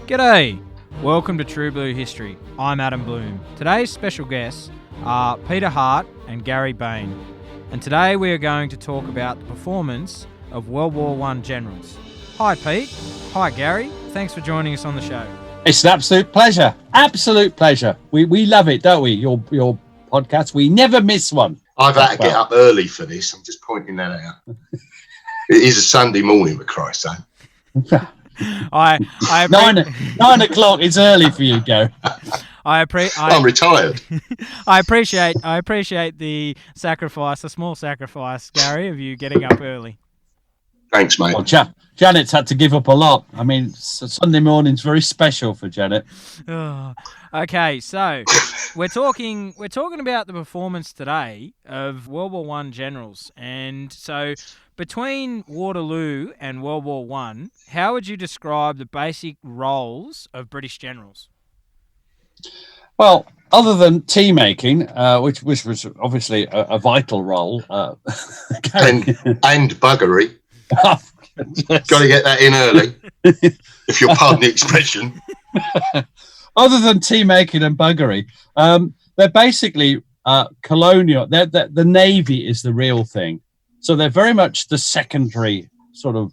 G'day! Welcome to True Blue History. I'm Adam Blum. Today's special guests are Peter Hart and Gary Bain. And today we are going to talk about the performance of World War I generals. Hi Pete. Hi Gary. Thanks for joining us on the show. It's an absolute pleasure. Absolute pleasure. We love it, don't we? Your podcast. We never miss one. I've had to get up early for this. I'm just pointing that out. It is a Sunday morning, for Christ's sake. I 9 o'clock is early for you, Gary. I'm retired. I appreciate the sacrifice, the small sacrifice, Gary, of you getting up early. Thanks, mate. Well, Janet's had to give up a lot. I mean, Sunday morning's very special for Janet. Oh, okay, so we're talking about the performance today of World War I generals, and so between Waterloo and World War I, how would you describe the basic roles of British generals? Well, other than tea making, which was obviously a vital role, and buggery. Got to get that in early, if you'll pardon the expression. Other than tea making and buggery, they're basically colonial. The Navy is the real thing. So they're very much the secondary sort of,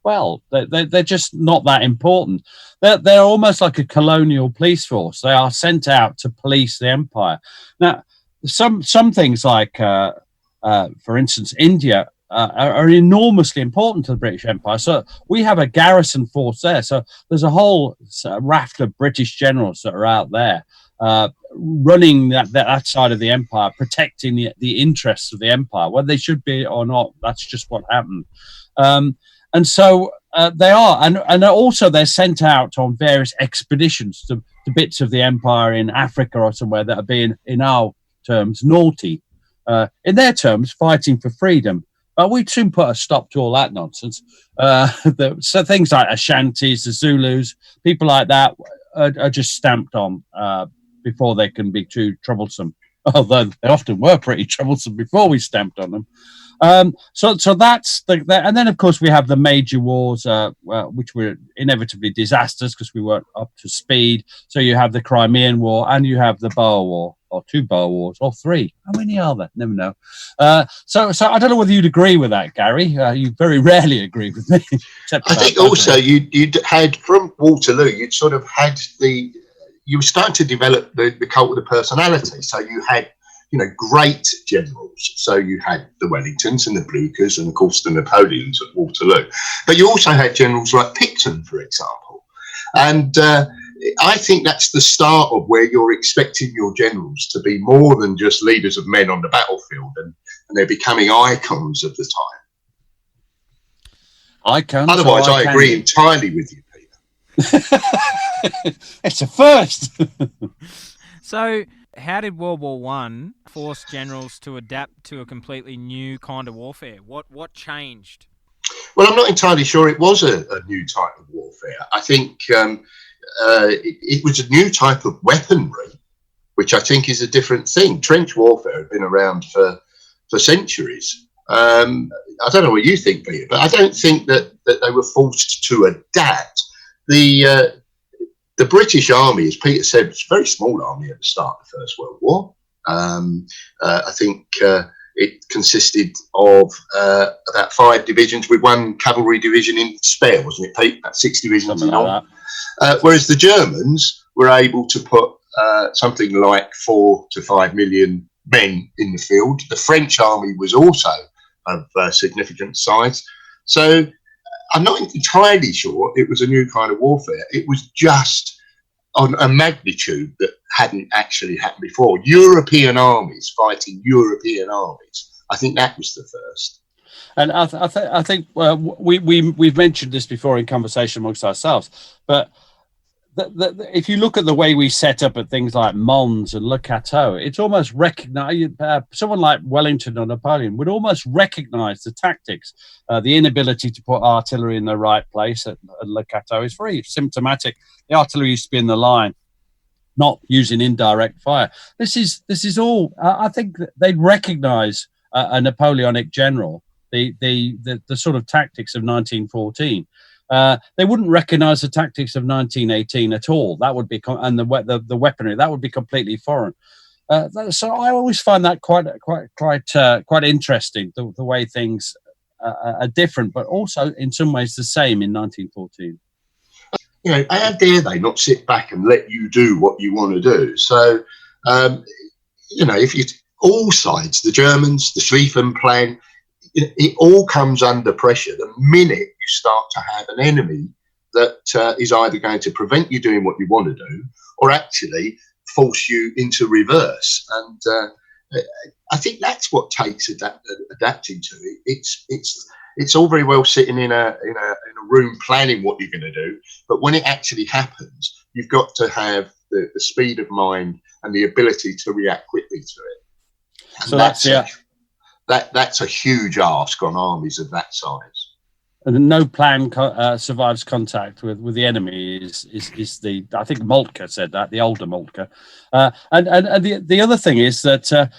well, they're just not that important. They're almost like a colonial police force. They are sent out to police the empire. Now, some things like, for instance, India are enormously important to the British Empire. So we have a garrison force there. So there's a whole raft of British generals that are out there. Running that side of the empire, protecting the interests of the empire, whether they should be or not, that's just what happened. And so they are, and also they're sent out on various expeditions to bits of the empire in Africa or somewhere that are being, in our terms, naughty. In their terms, fighting for freedom. But we'd soon put a stop to all that nonsense. So things like Ashantis, the Zulus, people like that are just stamped on before they can be too troublesome. Although they often were pretty troublesome before we stamped on them. So that's and then of course we have the major wars, which were inevitably disasters because we weren't up to speed. So you have the Crimean War and you have the Boer War, or 2 Boer Wars, or 3. How many are there? Never know. So I don't know whether you'd agree with that, Gary. You very rarely agree with me. I think also you'd had from Waterloo, you'd sort of had you were starting to develop the cult of the personality. So you had, great generals. So you had the Wellingtons and the Bluchers and, of course, the Napoleons at Waterloo. But you also had generals like Picton, for example. And I think that's the start of where you're expecting your generals to be more than just leaders of men on the battlefield, and they're becoming icons of the time. Icons? Otherwise, I agree entirely with you, Peter. It's a first. So, how did World War I force generals to adapt to a completely new kind of warfare? What changed? Well, I'm not entirely sure it was a new type of warfare. I think it was a new type of weaponry, which I think is a different thing. Trench warfare had been around for centuries. I don't know what you think, Peter, but I don't think that they were forced to adapt. The British Army, as Peter said, was a very small army at the start of the First World War. I think it consisted of about 5 divisions with 1 cavalry division in spare, wasn't it, Pete? About 6 divisions. Something like that. Whereas the Germans were able to put something like 4 to 5 million men in the field. The French army was also of significant size. So I'm not entirely sure it was a new kind of warfare. It was just on a magnitude that hadn't actually happened before. European armies fighting European armies. I think that was the first. And I think we've mentioned this before in conversation amongst ourselves, but if you look at the way we set up at things like Mons and Le Cateau, it's almost recognized. Someone like Wellington or Napoleon would almost recognize the tactics. The inability to put artillery in the right place at Le Cateau is very symptomatic. The artillery used to be in the line, not using indirect fire. This is all. I think they'd recognize a Napoleonic general, the sort of tactics of 1914. They wouldn't recognise the tactics of 1918 at all. That would be and the weaponry that would be completely foreign. So I always find that quite interesting, the way things are different, but also in some ways the same in 1914. How dare they not sit back and let you do what you want to do? So, if you all sides, the Germans, the Schlieffen Plan, it all comes under pressure the minute you start to have an enemy that is either going to prevent you doing what you want to do or actually force you into reverse. And I think that's what takes adapting to it. It's all very well sitting in a room planning what you're going to do, but when it actually happens, you've got to have the speed of mind and the ability to react quickly to it. And so that's a huge ask on armies of that size. And no plan survives contact with the enemy is the, I think Moltke said that, the older Moltke. And the other thing is that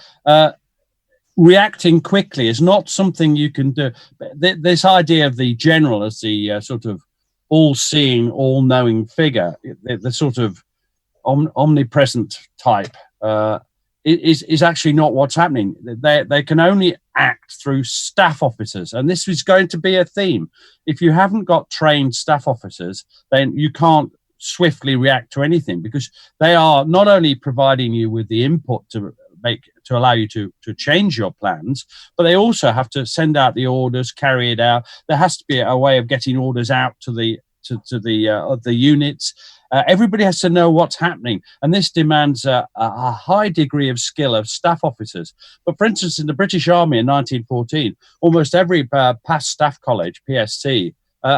reacting quickly is not something you can do. This idea of the general as the sort of all-seeing, all-knowing figure, the sort of omnipresent type, is actually not what's happening. They can only act through staff officers, and this is going to be a theme. If you haven't got trained staff officers, then you can't swiftly react to anything, because they are not only providing you with the input to allow you to change your plans, but they also have to send out the orders, carry it out. There has to be a way of getting orders out to the units. Everybody has to know what's happening, and this demands a high degree of skill of staff officers. But for instance, in the British Army in 1914, almost every past staff college, PSC,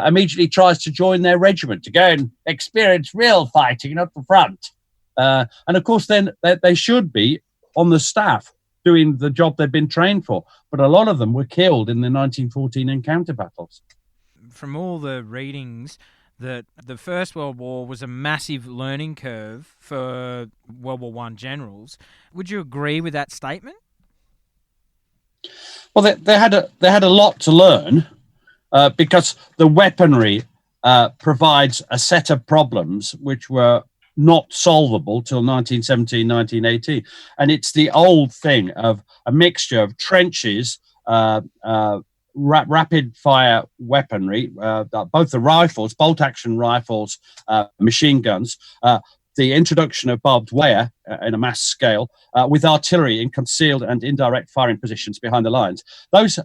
immediately tries to join their regiment to go and experience real fighting at the front. And of course, then they should be on the staff doing the job they've been trained for. But a lot of them were killed in the 1914 encounter battles. From all the readings, that the First World War was a massive learning curve for World War I generals. Would you agree with that statement? Well, they had a lot to learn because the weaponry provides a set of problems which were not solvable till 1917, 1918. And it's the old thing of a mixture of trenches, rapid fire weaponry, both the rifles, bolt action rifles, machine guns, the introduction of barbed wire in a mass scale, with artillery in concealed and indirect firing positions behind the lines. Those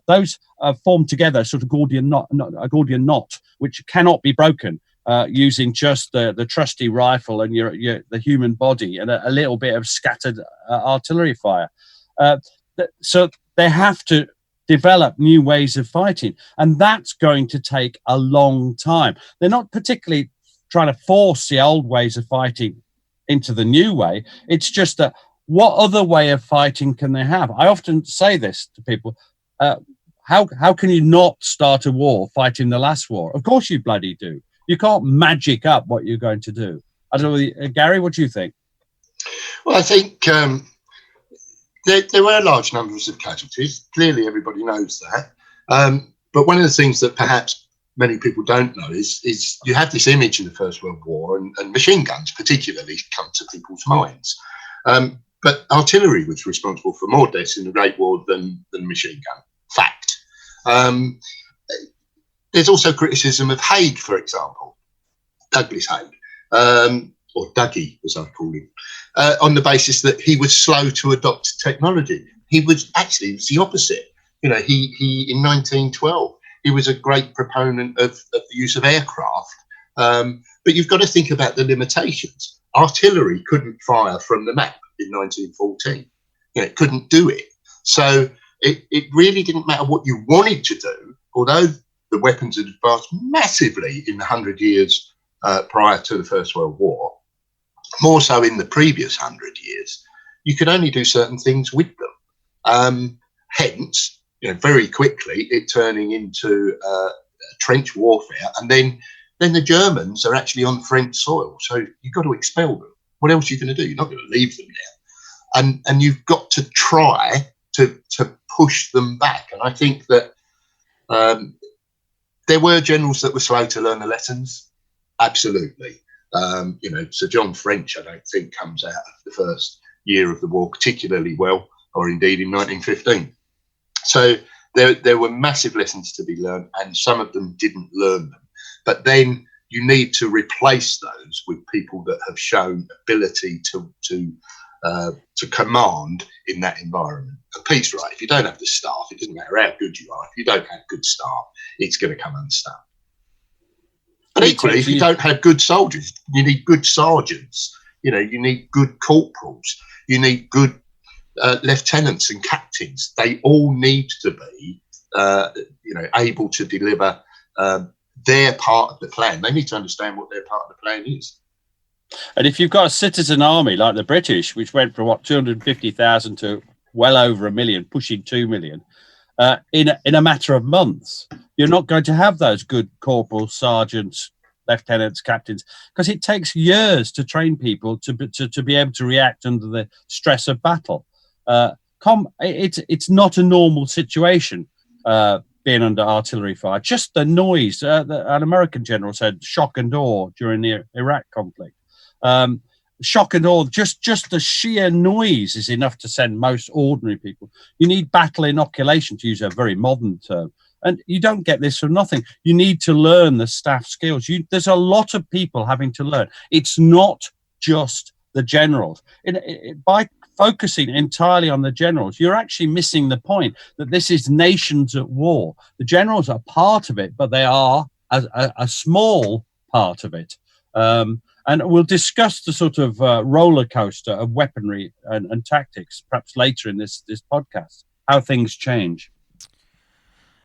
form together sort of a Gordian knot, which cannot be broken using just the trusty rifle and the human body and a little bit of scattered artillery fire. So they have to develop new ways of fighting, and that's going to take a long time. They're not particularly trying to force the old ways of fighting into the new way. It's just that what other way of fighting can they have? I often say this to people, how can you not start a war fighting the last war? Of course you bloody do. You can't magic up what you're going to do. I don't know, Gary, what do you think? Well, I think there were large numbers of casualties. Clearly, everybody knows that. But one of the things that perhaps many people don't know is you have this image in the First World War, and machine guns particularly come to people's minds. But artillery was responsible for more deaths in the Great War than machine gun. Fact. There's also criticism of Hague, for example, Douglas Hague, or Dougie, as I call him, on the basis that he was slow to adopt technology. He was actually the opposite. He in 1912, he was a great proponent of the use of aircraft. But you've got to think about the limitations. Artillery couldn't fire from the map in 1914. It couldn't do it. So it really didn't matter what you wanted to do, although the weapons had advanced massively in the 100 years prior to the First World War, more so in the previous 100 years, you could only do certain things with them. Hence, very quickly it turning into trench warfare, and then the Germans are actually on French soil, so you've got to expel them. What else are you going to do? You're not going to leave them there, and you've got to try to push them back. And I think that There were generals that were slow to learn the lessons. Absolutely. Sir John French, I don't think, comes out of the first year of the war particularly well, or indeed in 1915. So there were massive lessons to be learned, and some of them didn't learn them. But then you need to replace those with people that have shown ability to command in that environment. And Pete's right. If you don't have the staff, it doesn't matter how good you are. If you don't have good staff, it's going to come unstuck. But equally, if you don't have good soldiers, you need good sergeants. You need good corporals. You need good lieutenants and captains. They all need to be, able to deliver their part of the plan. They need to understand what their part of the plan is. And if you've got a citizen army like the British, which went from 250,000 to well over 1 million, pushing 2 million, in a matter of months, you're not going to have those good corporals, sergeants, lieutenants, captains, because it takes years to train people to be able to react under the stress of battle. It's not a normal situation being under artillery fire. Just the noise. An American general said shock and awe during the Iraq conflict. Shock and awe, just the sheer noise is enough to send most ordinary people. You need battle inoculation, to use a very modern term. And you don't get this from nothing. You need to learn the staff skills. There's a lot of people having to learn. It's not just the generals. By focusing entirely on the generals, you're actually missing the point that this is nations at war. The generals are part of it, but they are a small part of it. And we'll discuss the sort of roller coaster of weaponry and tactics perhaps later in this podcast, how things change.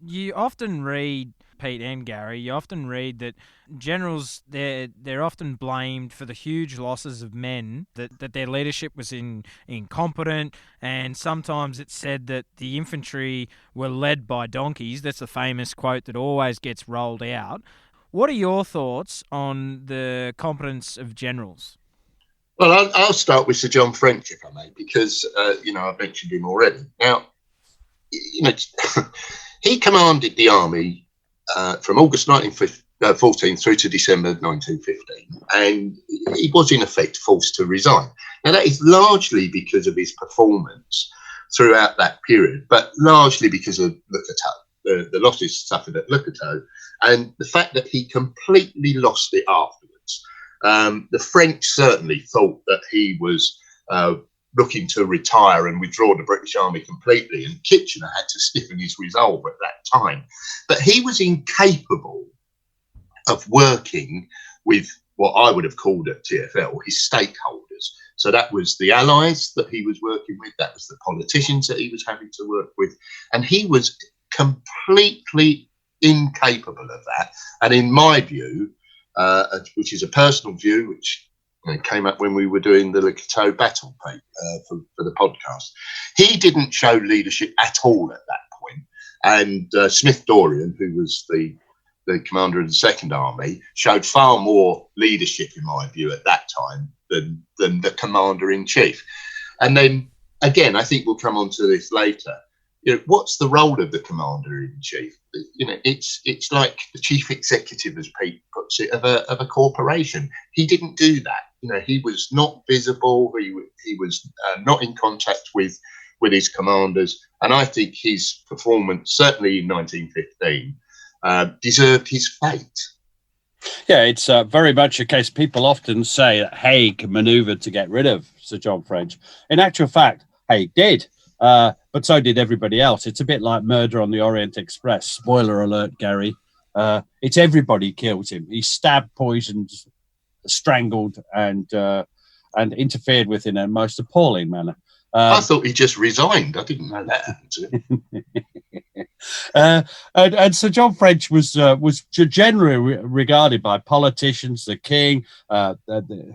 You often read, Pete and Gary, you often read that generals, they're often blamed for the huge losses of men, that their leadership was incompetent, and sometimes it's said that the infantry were led by donkeys. That's a famous quote that always gets rolled out. What are your thoughts on the competence of generals? Well, I'll start with Sir John French, if I may, because, I've mentioned him already. Now, he commanded the army from August 1914 through to December 1915, and he was, in effect, forced to resign. Now, that is largely because of his performance throughout that period, but largely because of the losses suffered at Lucato, and the fact that he completely lost it afterwards. The French certainly thought that he was looking to retire and withdraw the British Army completely, and Kitchener had to stiffen his resolve at that time. But he was incapable of working with what I would have called at TfL his stakeholders. So that was the allies that he was working with, that was the politicians that he was having to work with, and he was completely incapable of that. And in my view, which is a personal view, which came up when we were doing the Chateau battle for the podcast, he didn't show leadership at all at that point. And Smith Dorrien, who was the commander of the Second Army, showed far more leadership, in my view, at that time than the commander-in-chief. And then, again, I think we'll come on to this later. What's the role of the commander-in-chief? It's like the chief executive, as Pete puts it, of a corporation. He didn't do that. He was not visible. He was not in contact with his commanders. And I think his performance, certainly in 1915, deserved his fate. Yeah, it's very much a case. People often say that Hague manoeuvred to get rid of Sir John French. In actual fact, Hague did. But so did everybody else. It's a bit like Murder on the Orient Express. Spoiler alert, Gary. It's everybody kills him. He's stabbed, poisoned, strangled, and interfered with in a most appalling manner. I thought he just resigned. I didn't know that happened to him. And Sir John French was generally regarded by politicians, the king,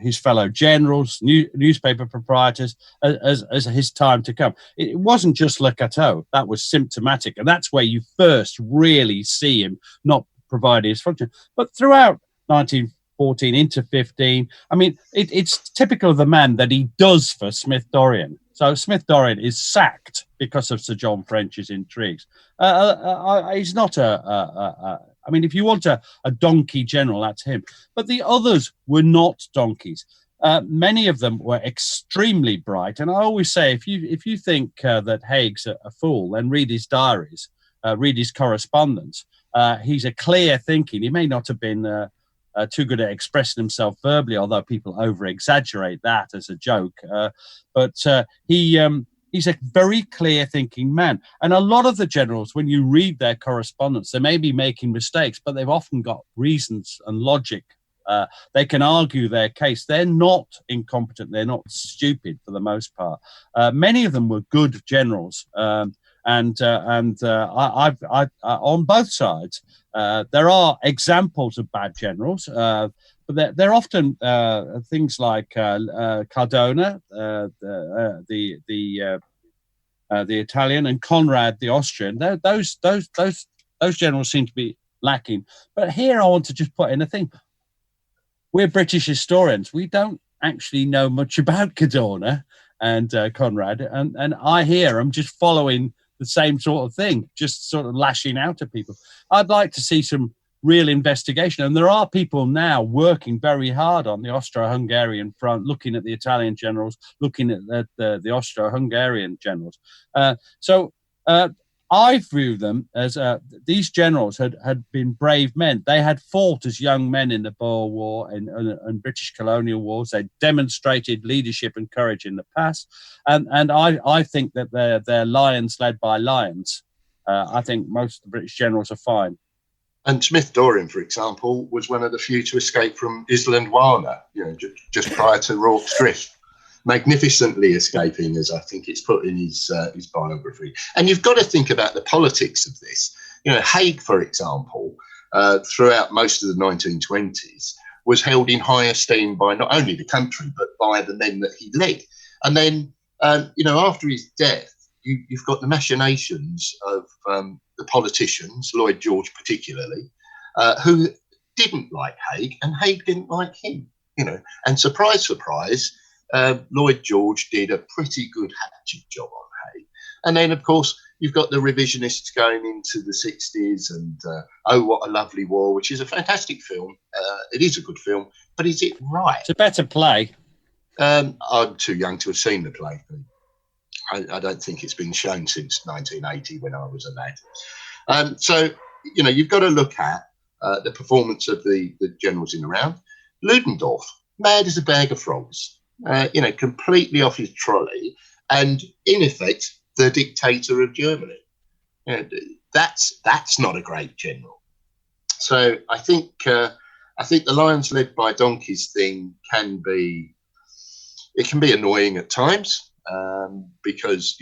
his fellow generals, newspaper proprietors, as his time to come. It wasn't just Le Cateau. That was symptomatic. And that's where you first really see him not providing his function. But throughout 1914 into 15, I mean, it's typical of the man that he does for Smith Dorrien. So Smith Dorrien is sacked because of Sir John French's intrigues. He's not a I mean, if you want a donkey general, that's him. But the others were not donkeys. Many of them were extremely bright. And I always say, if you think that Hague's a fool, then read his diaries, read his correspondence. He's a clear thinking. He may not have been too good at expressing himself verbally, although people over-exaggerate that as a joke. But he's a very clear-thinking man. And a lot of the generals, when you read their correspondence, they may be making mistakes, but they've often got reasons and logic. They can argue their case. They're not incompetent. They're not stupid for the most part. Many of them were good generals. And I've on both sides, there are examples of bad generals, but they're often things like Cardona, the Italian, and Conrad, the Austrian. Those generals seem to be lacking. But here I want to just put in a thing. We're British historians. We don't actually know much about Cardona and Conrad, and I hear I'm just following the same sort of thing, just sort of lashing out at people. I'd like to see some real investigation. And there are people now working very hard on the Austro-Hungarian front, looking at the Italian generals, looking at the Austro-Hungarian generals. So I view them as these generals had been brave men. They had fought as young men in the Boer War and British colonial wars. They demonstrated leadership and courage in the past. And I think that they're lions led by lions. I think most of the British generals are fine. And Smith Dorrien, for example, was one of the few to escape from Islandwana, just prior to Rorke's Drift. Magnificently escaping, as I think it's put in his biography. And you've got to think about the politics of this. Hague, for example, throughout most of the 1920s, was held in high esteem by not only the country, but by the men that he led. And then, after his death, you've got the machinations of the politicians, Lloyd George particularly, who didn't like Hague, and Hague didn't like him. And surprise, surprise, Lloyd George did a pretty good hatchet job on Hague. And then, of course, you've got the revisionists going into the 60s and Oh, What a Lovely War, which is a fantastic film. It is a good film, but is it right? It's a better play. I'm too young to have seen the play. I don't think it's been shown since 1980 when I was a lad. So, you've got to look at the performance of the generals in the round. Ludendorff, mad as a bag of frogs. Completely off his trolley, and in effect, the dictator of Germany. That's not a great general. So I think the lions led by donkeys thing can be annoying at times because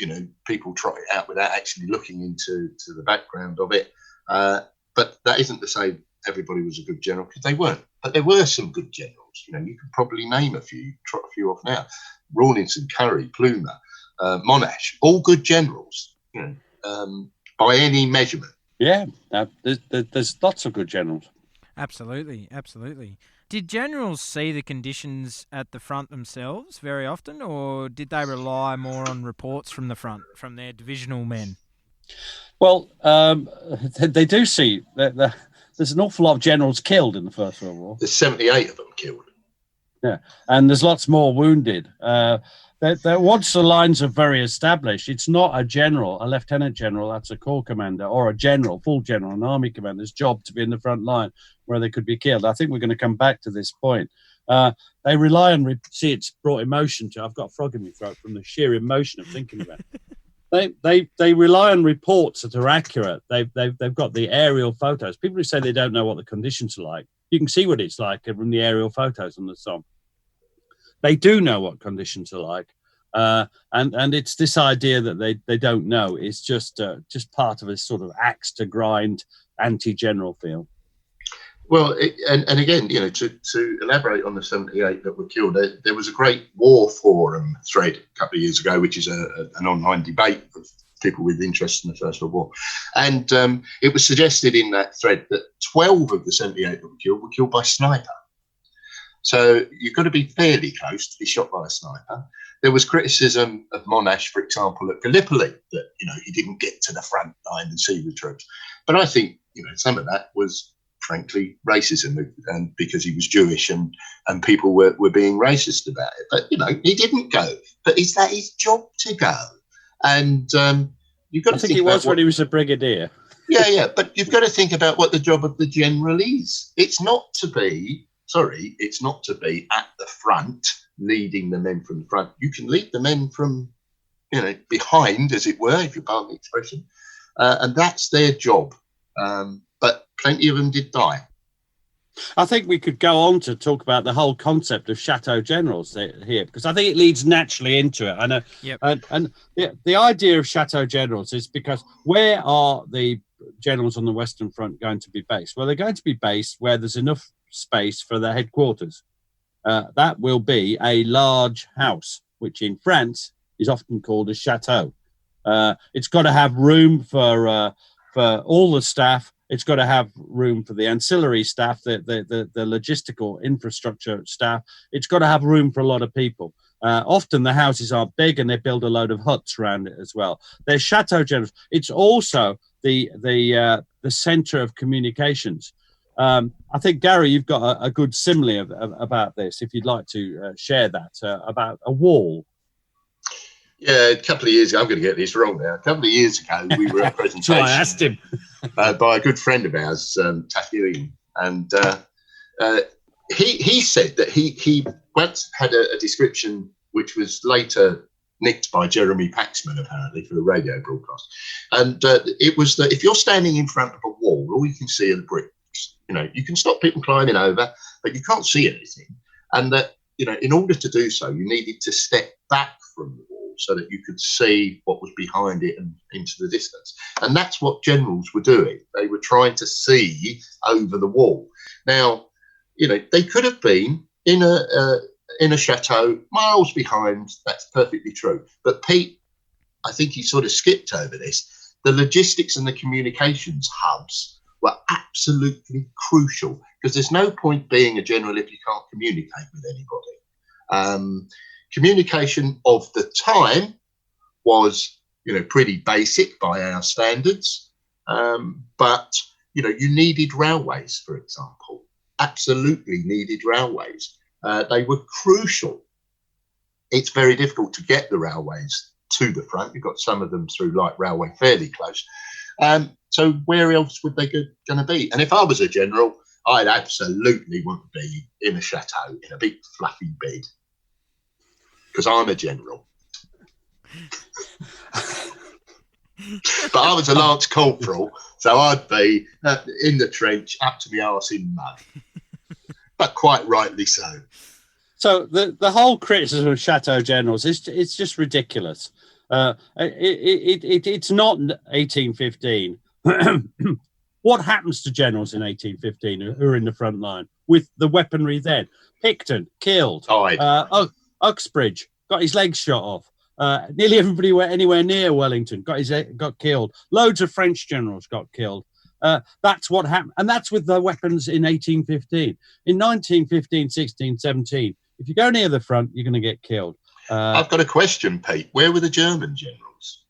people trot it out without actually looking into the background of it. But that isn't to say everybody was a good general, because they weren't. But there were some good generals. You could probably name a few, trot a few off now. Rawlinson, Curry, Plumer, Monash, all good generals, by any measurement. Yeah, there's lots of good generals. Absolutely. Did generals see the conditions at the front themselves very often, or did they rely more on reports from the front, from their divisional men? Well, they do see that there's an awful lot of generals killed in the First World War. There's 78 of them killed. Yeah, and there's lots more wounded. Once the lines are very established, it's not a general, a lieutenant general, that's a corps commander, or a general, full general, an army commander's job to be in the front line where they could be killed. I think we're going to come back to this point. They rely on, it's brought emotion to, I've got a frog in my throat from the sheer emotion of thinking about it. They rely on reports that are accurate. They've got the aerial photos. People who say they don't know what the conditions are like, you can see what it's like from the aerial photos on the Somme. They do know what conditions are like, and it's this idea that they don't know. It's just part of a sort of axe to grind anti-general feel. Well, and again, to elaborate on the 78 that were killed, there was a great war forum thread a couple of years ago, which is an online debate of people with interest in the First World War. And it was suggested in that thread that 12 of the 78 that were killed by sniper. So you've got to be fairly close to be shot by a sniper. There was criticism of Monash, for example, at Gallipoli, that, he didn't get to the front line and see the troops. But I think, some of that was frankly, racism, and because he was Jewish, and people were being racist about it. But, he didn't go. But is that his job to go? And you've got to think he about was when he was a brigadier. Yeah, but you've got to think about what the job of the general is. It's not to be at the front, leading the men from the front. You can lead the men from, behind, as it were, if you pardon the expression. And that's their job. But plenty of them did die. I think we could go on to talk about the whole concept of Chateau Generals here, because I think it leads naturally into it. I know. Yep. And the idea of Chateau Generals is because where are the generals on the Western Front going to be based? Well, they're going to be based where there's enough space for their headquarters. That will be a large house, which in France is often called a chateau. It's got to have room for all the staff. It's got to have room for the ancillary staff, the logistical infrastructure staff. It's got to have room for a lot of people. Often the houses are big and they build a load of huts around it as well. They're Chateau Generals. It's also the centre of communications. I think, Gary, you've got a good simile about this, if you'd like to share that, about a wall. Yeah, a couple of years ago, I'm going to get this wrong now. A couple of years ago, we were at a presentation. So I asked him. By a good friend of ours, Guion, and he said that he once had a description which was later nicked by Jeremy Paxman, apparently, for a radio broadcast. And it was that if you're standing in front of a wall, all you can see are the bricks. You can stop people climbing over, but you can't see anything. And that, in order to do so, you needed to step back from the wall so that you could see what was behind it and into the distance. And that's what generals were doing. They were trying to see over the wall. Now, they could have been in a chateau miles behind. That's perfectly true. But Pete, I think he sort of skipped over this. The logistics and the communications hubs were absolutely crucial, because there's no point being a general if you can't communicate with anybody. Communication of the time was, pretty basic by our standards. But, you needed railways, for example, absolutely needed railways. They were crucial. It's very difficult to get the railways to the front. You've got some of them through light railway fairly close. So where else would they going to be? And if I was a general, I'd absolutely want to be in a chateau, in a big fluffy bed, because I'm a general. But I was a Lance Corporal, so I'd be in the trench, up to my arse in mud. But quite rightly so. So the whole criticism of Chateau Generals it's just ridiculous. It's not 1815. What happens to generals in 1815 who are in the front line with the weaponry then? Picton, killed. Uxbridge, got his legs shot off. Nearly everybody went anywhere near Wellington, got killed. Loads of French generals got killed. That's what happened. And that's with the weapons in 1815. In 1915, 16, 17, if you go near the front, you're going to get killed. I've got a question, Pete. Where were the German generals?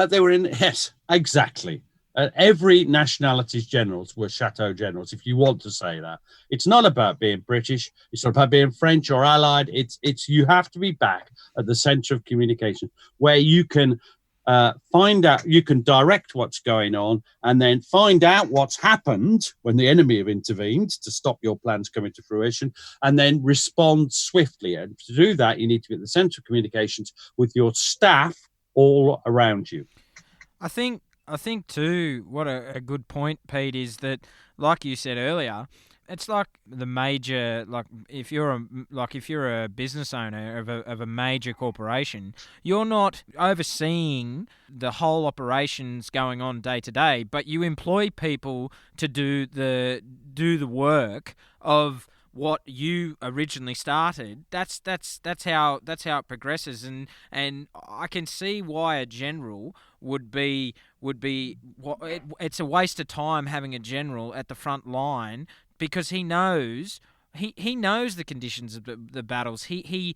They were in, yes, exactly. Every nationality's generals were Chateau Generals, if you want to say that. It's not about being British. It's not about being French or Allied. It's you have to be back at the centre of communication where you can find out, you can direct what's going on and then find out what's happened when the enemy have intervened to stop your plans coming to fruition and then respond swiftly. And to do that, you need to be at the centre of communications with your staff all around you. I think too, what a good point, Pete, is that, like you said earlier, it's like the major, if you're a business owner of a major corporation, you're not overseeing the whole operations going on day to day, but you employ people to do the work of what you originally started. That's how it progresses, and I can see why a general would be it's a waste of time having a general at the front line, because he knows he knows the conditions of the battles. He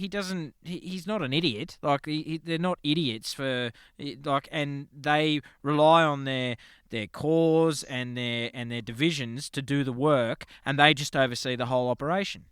doesn't. He's not an idiot. Like they're not idiots and they rely on their corps and their divisions to do the work, and they just oversee the whole operation.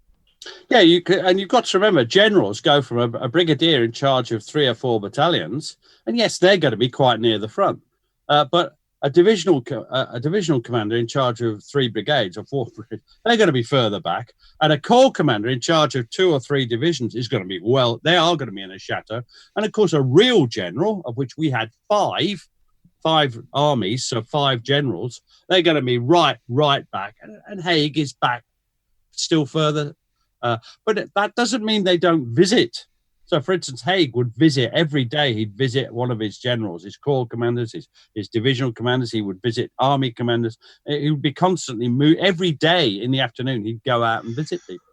Yeah, you've got to remember, generals go from a brigadier in charge of 3 or 4 battalions, and yes, they're going to be quite near the front, but a divisional commander in charge of 3 brigades or 4 brigades, they're going to be further back. And a corps commander in charge of 2 or 3 divisions is going to be, they are going to be in a chateau. And of course, a real general, of which we had 5 armies, so 5 generals, they're going to be right back. And Hague is back still further. But that doesn't mean they don't visit. So, for instance, Hague would visit every day. He'd visit one of his generals, his corps commanders, his divisional commanders. He would visit army commanders. He would be constantly every day in the afternoon. He'd go out and visit people.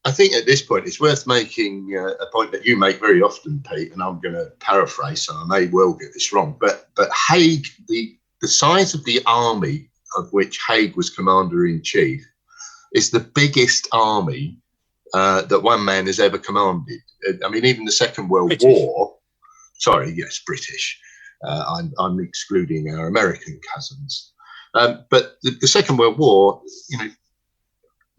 I think at this point it's worth making a point that you make very often, Pete, and I'm going to paraphrase, so I may well get this wrong. But Hague, the size of the army of which Hague was commander-in-chief, is the biggest army that one man has ever commanded. I mean, even the Second World War. Sorry, yes, British. I'm excluding our American cousins. But the Second World War,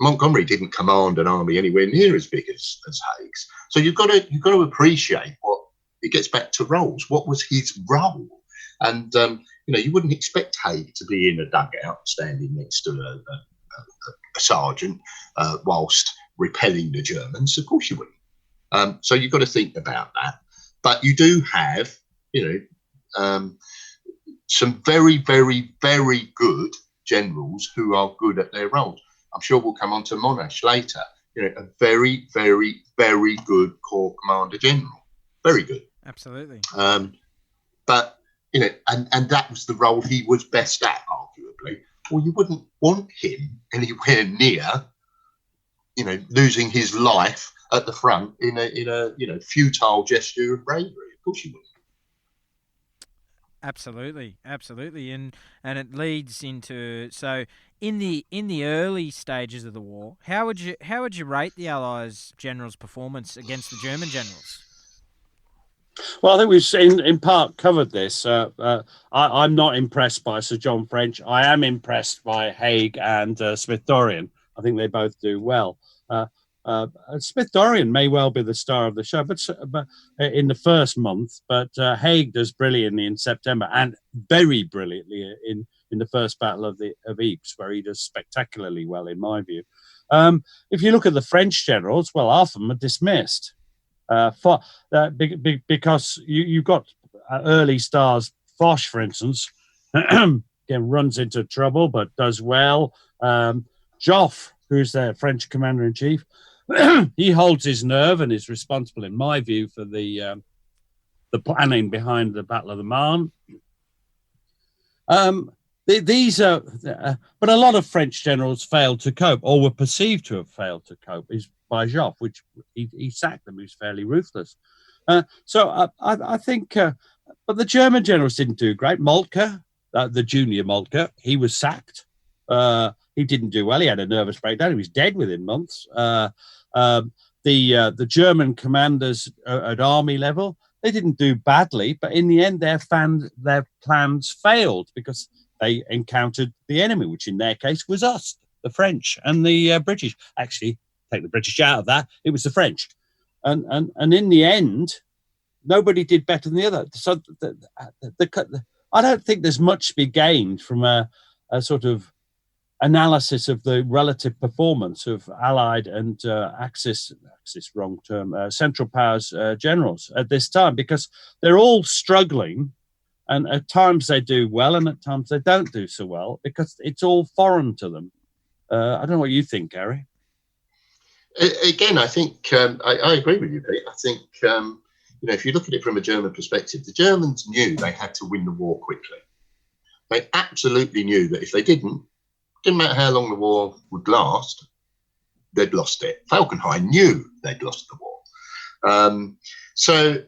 Montgomery didn't command an army anywhere near as big as Hague's. So you've got to appreciate what it gets back to roles. What was his role? And you wouldn't expect Hague to be in a dugout standing next to a sergeant whilst repelling the Germans. Of course you wouldn't. So you've got to think about that. But you do have, some very, very, very good generals who are good at their roles. I'm sure we'll come on to Monash later. A very, very, very good corps commander general. Very good. Absolutely. But, and that was the role he was best at, arguably. Well, you wouldn't want him anywhere near, losing his life at the front in a futile gesture of bravery. Of course you wouldn't. Absolutely, and it leads into in the early stages of the war, how would you rate the Allies' generals' performance against the German generals? Well, I think we've in part covered this. I'm not impressed by Sir John French. I am impressed by Hague and Smith-Dorrien. I think they both do well. Smith-Dorrien may well be the star of the show, but in the first month. But Hague does brilliantly in September, and very brilliantly in the first battle of Ypres, where he does spectacularly well, in my view. If you look at the French generals, well, half of them are dismissed because you've got early stars. Foch, for instance, again runs into trouble but does well. Joffre, who's their French commander-in-chief, he holds his nerve and is responsible, in my view, for the planning behind the Battle of the Marne. These are, but a lot of French generals failed to cope, or were perceived to have failed to cope, is by Joffre, which he sacked them. He was fairly ruthless. I think, but the German generals didn't do great. Moltke, the junior Moltke, he was sacked. He didn't do well. He had a nervous breakdown. He was dead within months. The German commanders at army level, they didn't do badly, but in the end, their plans failed because they encountered the enemy, which in their case was us, the French and the British. Actually, take the British out of that, it was the French. And in the end, nobody did better than the other. So I don't think there's much to be gained from a sort of analysis of the relative performance of Allied and Central Powers generals at this time, because they're all struggling, and at times they do well and at times they don't do so well because it's all foreign to them. I don't know what you think, Gary. Again, I think I agree with you, Pete. I think if you look at it from a German perspective, the Germans knew they had to win the war quickly. They absolutely knew that if they didn't matter how long the war would last, they'd lost it. Falkenhayn knew they'd lost the war. So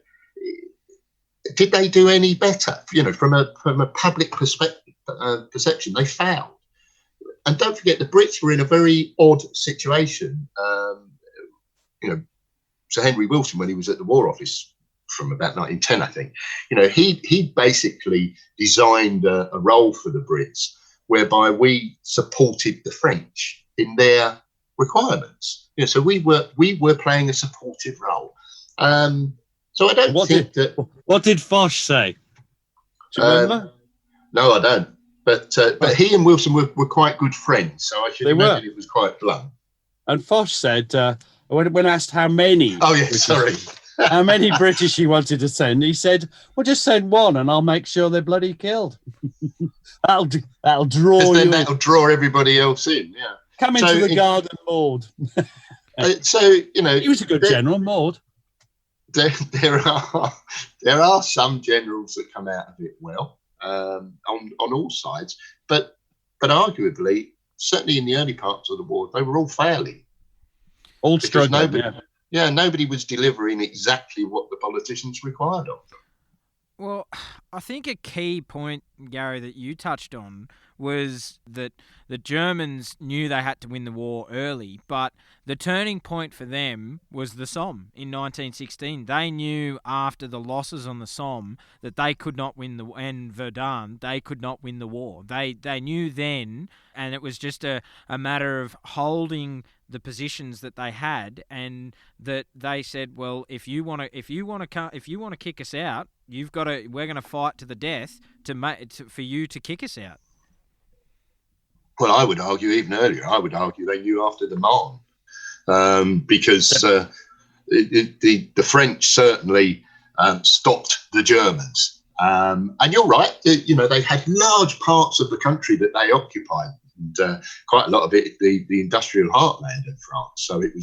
did they do any better? From a public perception, they failed. and don't forget, the Brits were in a very odd situation. Sir Henry Wilson, when he was at the War Office from about 1910, I think, he basically designed a role for the Brits whereby we supported the French in their requirements. So we were playing a supportive role. So I don't think that. What did Foch say? Do you remember? No, I don't. But he and Wilson were quite good friends, so I should imagine it was quite blunt. And Foch said, when asked how many... Oh, yeah, sorry. How many British he wanted to send, he said, well, just send one and I'll make sure they're bloody killed. that'll draw you. That'll draw everybody else in, yeah. Come into the garden, Maud. He was a good general, Maud. There are some generals that come out of it well, on all sides, but arguably, certainly in the early parts of the war, they were all failing. All struggling. Nobody was delivering exactly what the politicians required of them. Well, I think a key point, Gary, that you touched on was that the Germans knew they had to win the war early, but the turning point for them was the Somme in 1916. They knew after the losses on the Somme that they could not win and Verdun, they could not win the war. They knew then, and it was just a matter of holding the positions that they had, and that they said, well, if you want to kick us out, we're going to fight to the death for you to kick us out. Well, I would argue even earlier. I would argue they knew after the Marne, because the French certainly stopped the Germans. And you're right. They had large parts of the country that they occupied, and quite a lot of it the industrial heartland of France. So it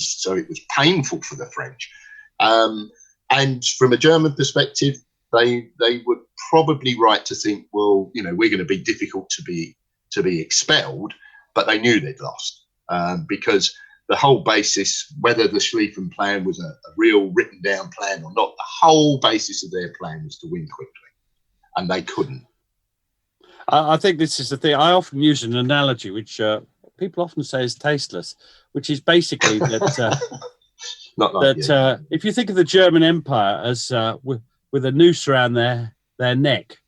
was painful for the French. And from a German perspective, they were probably right to think, well, we're going to be difficult to be expelled, but they knew they'd lost, because the whole basis, whether the Schlieffen plan was a real written down plan or not, the whole basis of their plan was to win quickly, and they couldn't. I think this is the thing. I often use an analogy which people often say is tasteless, which is basically that if you think of the German Empire as with a noose around their neck,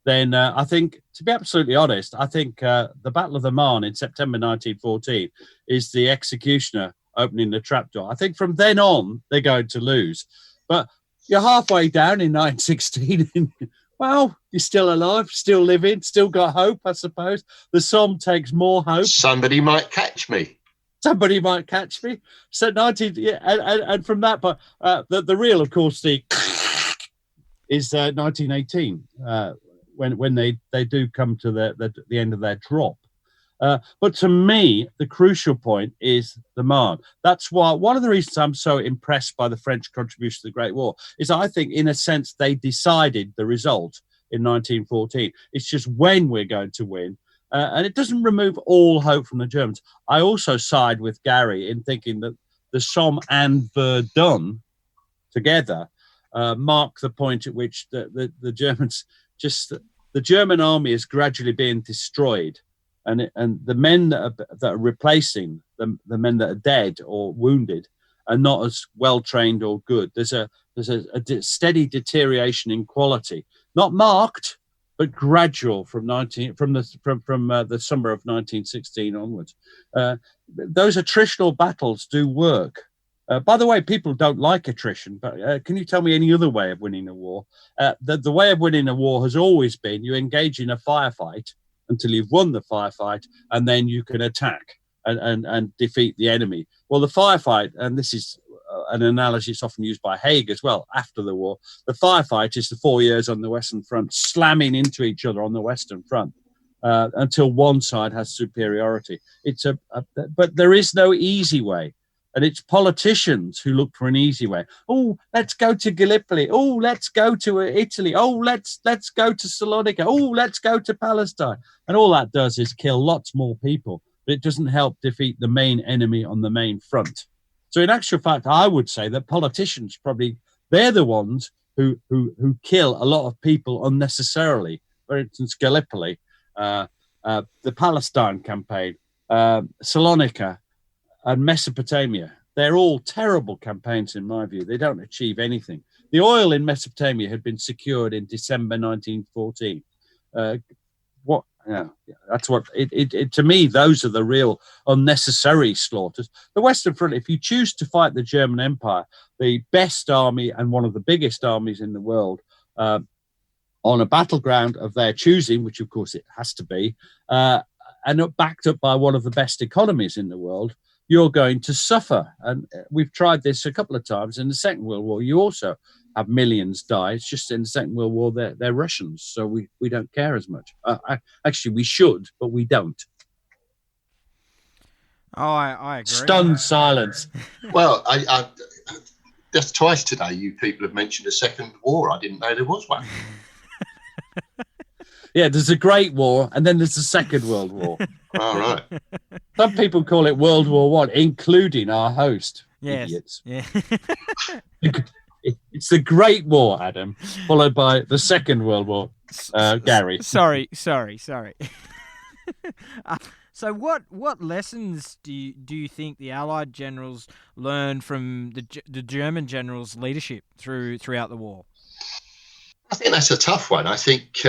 then I think, to be absolutely honest, I think the Battle of the Marne in September 1914 is the executioner opening the trapdoor. I think from then on, they're going to lose. But you're halfway down in 1916. Well, you're still alive, still living, still got hope, I suppose. The Somme takes more hope. Somebody might catch me. So 19, and from that, but the real, of course, is 1918. When they do come to the end of their drop. But to me, the crucial point is the Marne. That's why one of the reasons I'm so impressed by the French contribution to the Great War is I think, in a sense, they decided the result in 1914. It's just when we're going to win. And it doesn't remove all hope from the Germans. I also side with Gary in thinking that the Somme and Verdun together mark the point at which the Germans... the German army is gradually being destroyed, and the men that are replacing the men that are dead or wounded are not as well trained or good. There's a steady deterioration in quality, not marked but gradual from the summer of 1916 onwards. Those attritional battles do work. By the way, people don't like attrition, but can you tell me any other way of winning a war? The way of winning a war has always been you engage in a firefight until you've won the firefight, and then you can attack and defeat the enemy. Well, the firefight, and this is an analogy that's often used by Hague as well, after the war, the firefight is the 4 years on the Western Front slamming into each other on the Western Front until one side has superiority. But there is no easy way. And it's politicians who look for an easy way. Oh, let's go to Gallipoli. Oh, let's go to Italy. Oh, let's go to Salonika. Oh, let's go to Palestine. And all that does is kill lots more people. But it doesn't help defeat the main enemy on the main front. So in actual fact, I would say that politicians they're the ones who kill a lot of people unnecessarily. For instance, Gallipoli. the Palestine campaign, Salonika, and Mesopotamia. They're all terrible campaigns in my view. They don't achieve anything. The oil in Mesopotamia had been secured in December 1914. That's what it to me, those are the real unnecessary slaughters. The Western Front, if you choose to fight the German Empire, the best army and one of the biggest armies in the world, on a battleground of their choosing, which of course it has to be, and backed up by one of the best economies in the world, you're going to suffer. And we've tried this a couple of times in the Second World War. You also have millions die. It's just in the Second World War, they're Russians, so we don't care as much. Actually, we should, but we don't. Oh, I agree. Stunned silence. Well, I just twice today, you people have mentioned a second war. I didn't know there was one. Yeah, there's a Great War, and then there's the Second World War. All right. Some people call it World War One, including our host. Yes. Idiots. Yeah. It's the Great War, Adam, followed by the Second World War. Gary. Sorry. So what lessons do you think the Allied generals learned from the German generals' leadership throughout the war? I think that's a tough one. I think,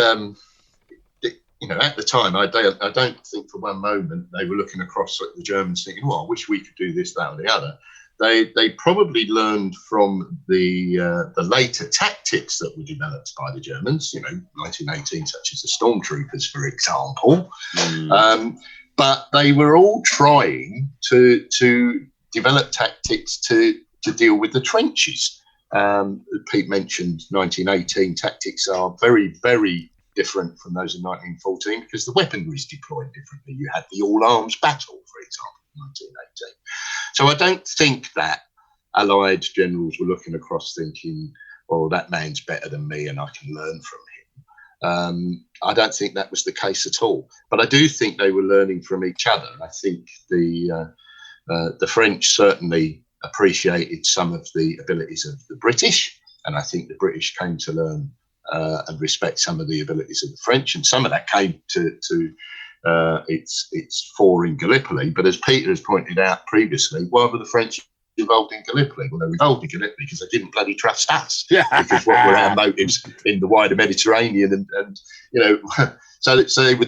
at the time, I don't think for one moment they were looking across at the Germans thinking, well, I wish we could do this, that, or the other. They probably learned from the later tactics that were developed by the Germans, 1918, such as the stormtroopers, for example. But they were all trying to develop tactics to deal with the trenches. Pete mentioned 1918 tactics are very, very different from those in 1914 because the weaponry is deployed differently. You had the all-arms battle, for example, in 1918. So I don't think that Allied generals were looking across thinking, oh, that man's better than me and I can learn from him. I don't think that was the case at all. But I do think they were learning from each other. I think the French certainly appreciated some of the abilities of the British, and I think the British came to learn and respect some of the abilities of the French, and some of that came to its fore in Gallipoli. But as Peter has pointed out previously, why were the French involved in Gallipoli? Well, they were involved in Gallipoli because they didn't bloody trust us. Yeah. Because what were our motives in the wider Mediterranean? And so they were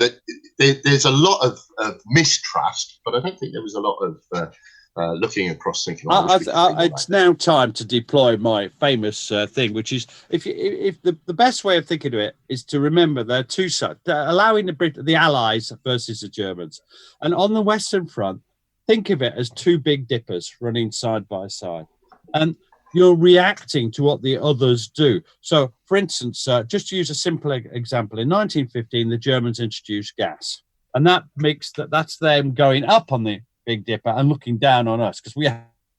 there's a lot of mistrust, but I don't think there was a lot of looking across thinking, it's now time to deploy my famous thing, which is if the best way of thinking of it is to remember there are two sides, allowing the Allies versus the Germans. And on the Western Front, think of it as two big dippers running side by side. And you're reacting to what the others do. So, for instance, just to use a simple example, in 1915, the Germans introduced gas. And that's them going up on the Big Dipper and looking down on us because we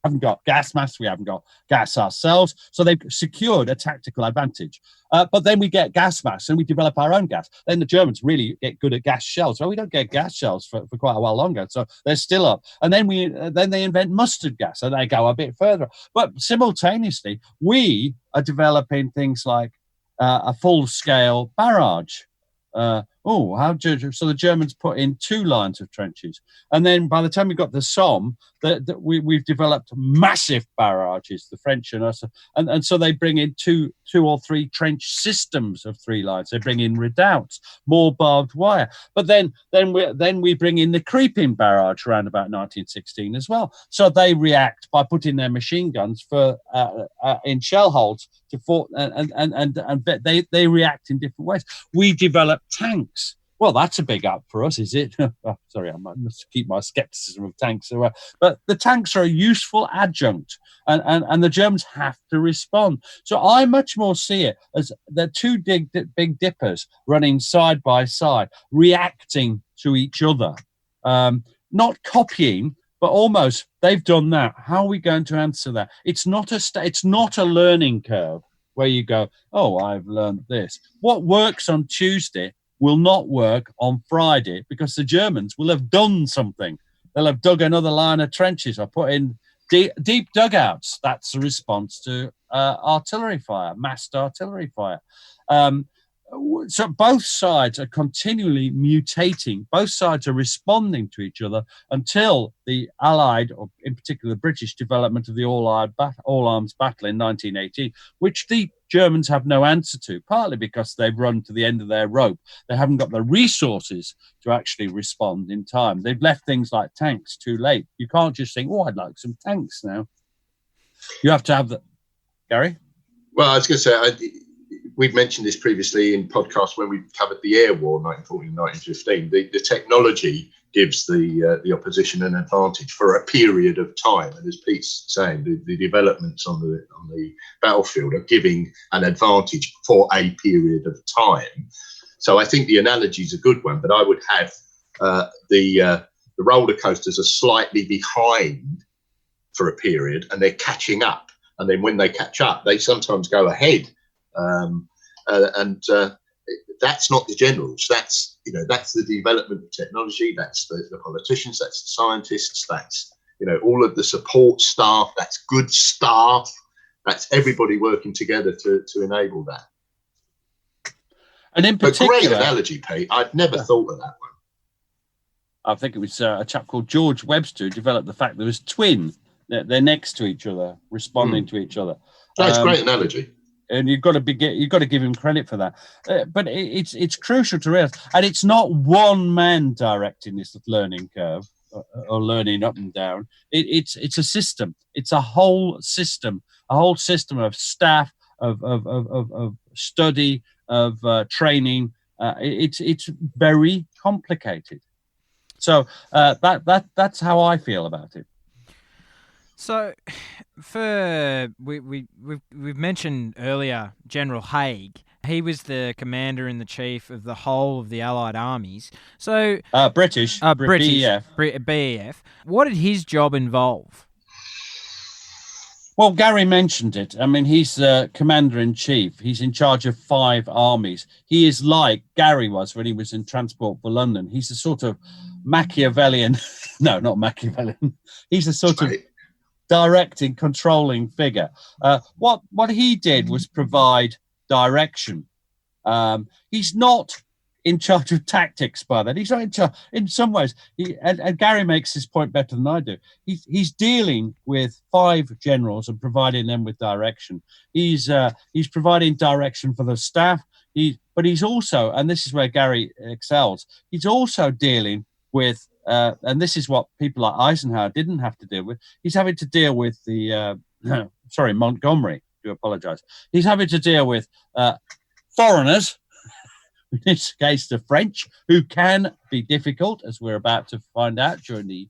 haven't got gas masks, we haven't got gas ourselves, so they've secured a tactical advantage. But then we get gas masks and we develop our own gas. Then the Germans really get good at gas shells. Well, we don't get gas shells for quite a while longer, so they're still up. And then they invent mustard gas and they go a bit further. But simultaneously, we are developing things like a full-scale barrage. So the Germans put in 2 lines of trenches, and then by the time we got the Somme, we've developed massive barrages, the French and us, and so they bring in two or three trench systems of 3 lines. They bring in redoubts, more barbed wire, but then we bring in the creeping barrage around about 1916 as well. So they react by putting their machine guns in shell holes to fort, and they react in different ways. We develop tanks. Well, that's a big up for us, is it? Sorry, I must keep my skepticism of tanks. But the tanks are a useful adjunct, and the Germans have to respond. So I much more see it as the two big dippers running side by side, reacting to each other, not copying, but almost they've done that. How are we going to answer that? It's not a learning curve where you go, oh, I've learned this. What works on Tuesday will not work on Friday because the Germans will have done something. They'll have dug another line of trenches or put in deep dugouts. That's a response to artillery fire, massed artillery fire. So both sides are continually mutating. Both sides are responding to each other until the Allied, or in particular the British, development of the all-arms battle in 1918, which the Germans have no answer to, partly because they've run to the end of their rope. They haven't got the resources to actually respond in time. They've left things like tanks too late. You can't just think, oh, I'd like some tanks now. You have to have the... Gary? Well, I was going to say... We've mentioned this previously in podcasts when we covered the air war, 1914, 1915. The technology gives the opposition an advantage for a period of time. And as Pete's saying, the developments on the battlefield are giving an advantage for a period of time. So I think the analogy is a good one, but I would have the roller coasters are slightly behind for a period and they're catching up. And then when they catch up, they sometimes go ahead. That's not the generals. That's the development of technology. That's the politicians. That's the scientists. That's all of the support staff. That's good staff. That's everybody working together to enable that. And in particular, a great analogy, Pete. I'd never thought of that one. I think it was a chap called George Webster who developed the fact there was twin. They're next to each other, responding to each other. That's a great analogy. And you've got to give him credit for that. But it's crucial to realize, and it's not one man directing this learning curve or learning up and down. It's a system. It's a whole system of staff, of study, of training. It's very complicated. So that's how I feel about it. So, we've mentioned earlier General Hague. He was the commander-in-the-chief of the whole of the Allied armies. So British, BEF. What did his job involve? Well, Gary mentioned it. I mean, he's the commander-in-chief. He's in charge of 5 armies. He is like Gary was when he was in Transport for London. He's a sort of Machiavellian. No, not Machiavellian. He's a sort of directing, controlling figure. What he did was provide direction. He's not in charge of tactics by that. He's not in charge. In some ways, and Gary makes this point better than I do. He's dealing with 5 generals and providing them with direction. He's providing direction for the staff. But he's also, and this is where Gary excels, he's also dealing with. And this is what people like Eisenhower didn't have to deal with. He's having to deal with Montgomery. I do apologize. He's having to deal with foreigners, in this case the French, who can be difficult, as we're about to find out during the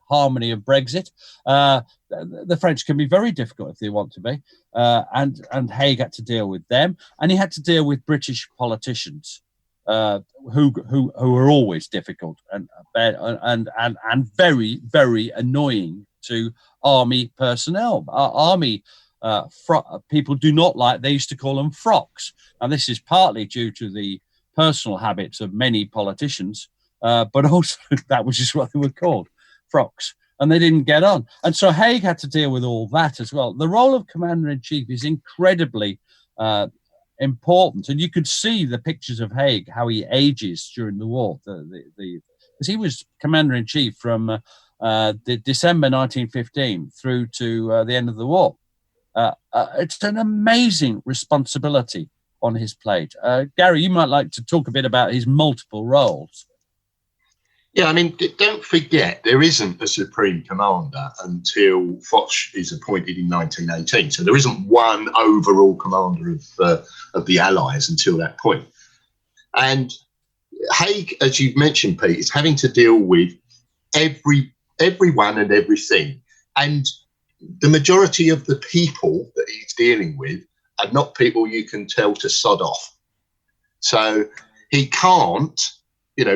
harmony of Brexit. The French can be very difficult if they want to be. And Hague had to deal with them. And he had to deal with British politicians. Who are always difficult and very, very annoying to army personnel. Army people do not like. They used to call them frocks, and this is partly due to the personal habits of many politicians, but also that was just what they were called, frocks, and they didn't get on. And so Hague had to deal with all that as well. The role of commander-in-chief is incredibly important, and you could see the pictures of Hague, how he ages during the war. Because he was commander-in-chief from December 1915 through to the end of the war. It's an amazing responsibility on his plate. Gary, you might like to talk a bit about his multiple roles. Yeah, I mean, don't forget, there isn't a supreme commander until Foch is appointed in 1918. So there isn't one overall commander of the Allies until that point. And Hague, as you've mentioned, Pete, is having to deal with everyone and everything. And the majority of the people that he's dealing with are not people you can tell to sod off. So he can't,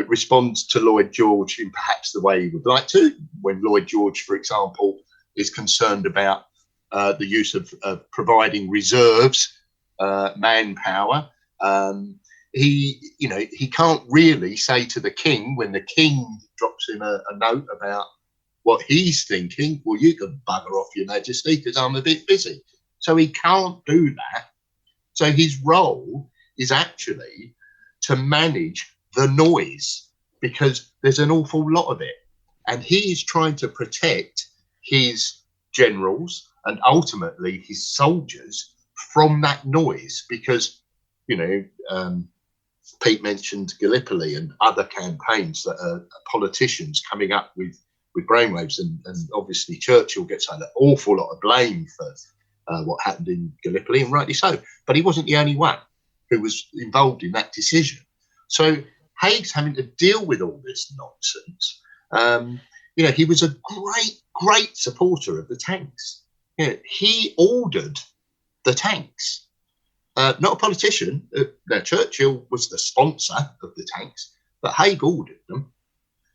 responds to Lloyd George in perhaps the way he would like to. When Lloyd George, for example, is concerned about the use of providing reserves, manpower, he can't really say to the king when the king drops him a note about what he's thinking, well, you can bugger off, Your Majesty, because I'm a bit busy. So he can't do that. So his role is actually to manage the noise, because there's an awful lot of it. And he is trying to protect his generals and ultimately his soldiers from that noise, because, Pete mentioned Gallipoli and other campaigns that are politicians coming up with brainwaves, and obviously Churchill gets an awful lot of blame for what happened in Gallipoli, and rightly so. But he wasn't the only one who was involved in that decision. So Hague's having to deal with all this nonsense. He was a great supporter of the tanks. He ordered the tanks. Not a politician. Now, Churchill was the sponsor of the tanks, but Hague ordered them.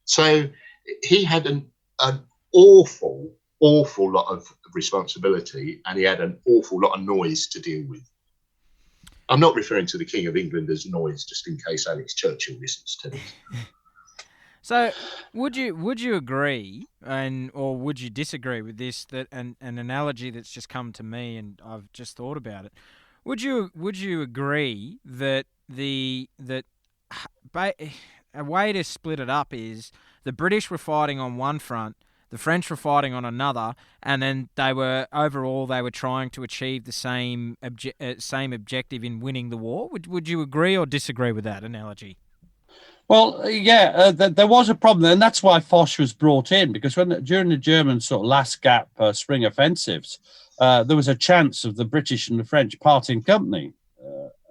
So he had an awful lot of responsibility, and he had an awful lot of noise to deal with. I'm not referring to the King of England as noise, just in case Alex Churchill listens to this. So, would you agree, or would you disagree with this? That an analogy that's just come to me, and I've just thought about it. Would you agree that a way to split it up is the British were fighting on one front, the French were fighting on another, and then they were trying to achieve the same objective in winning the war? Would you agree or disagree with that analogy? Well, there was a problem, and that's why Foch was brought in, because during the German sort of last gap spring offensives, there was a chance of the British and the French parting company,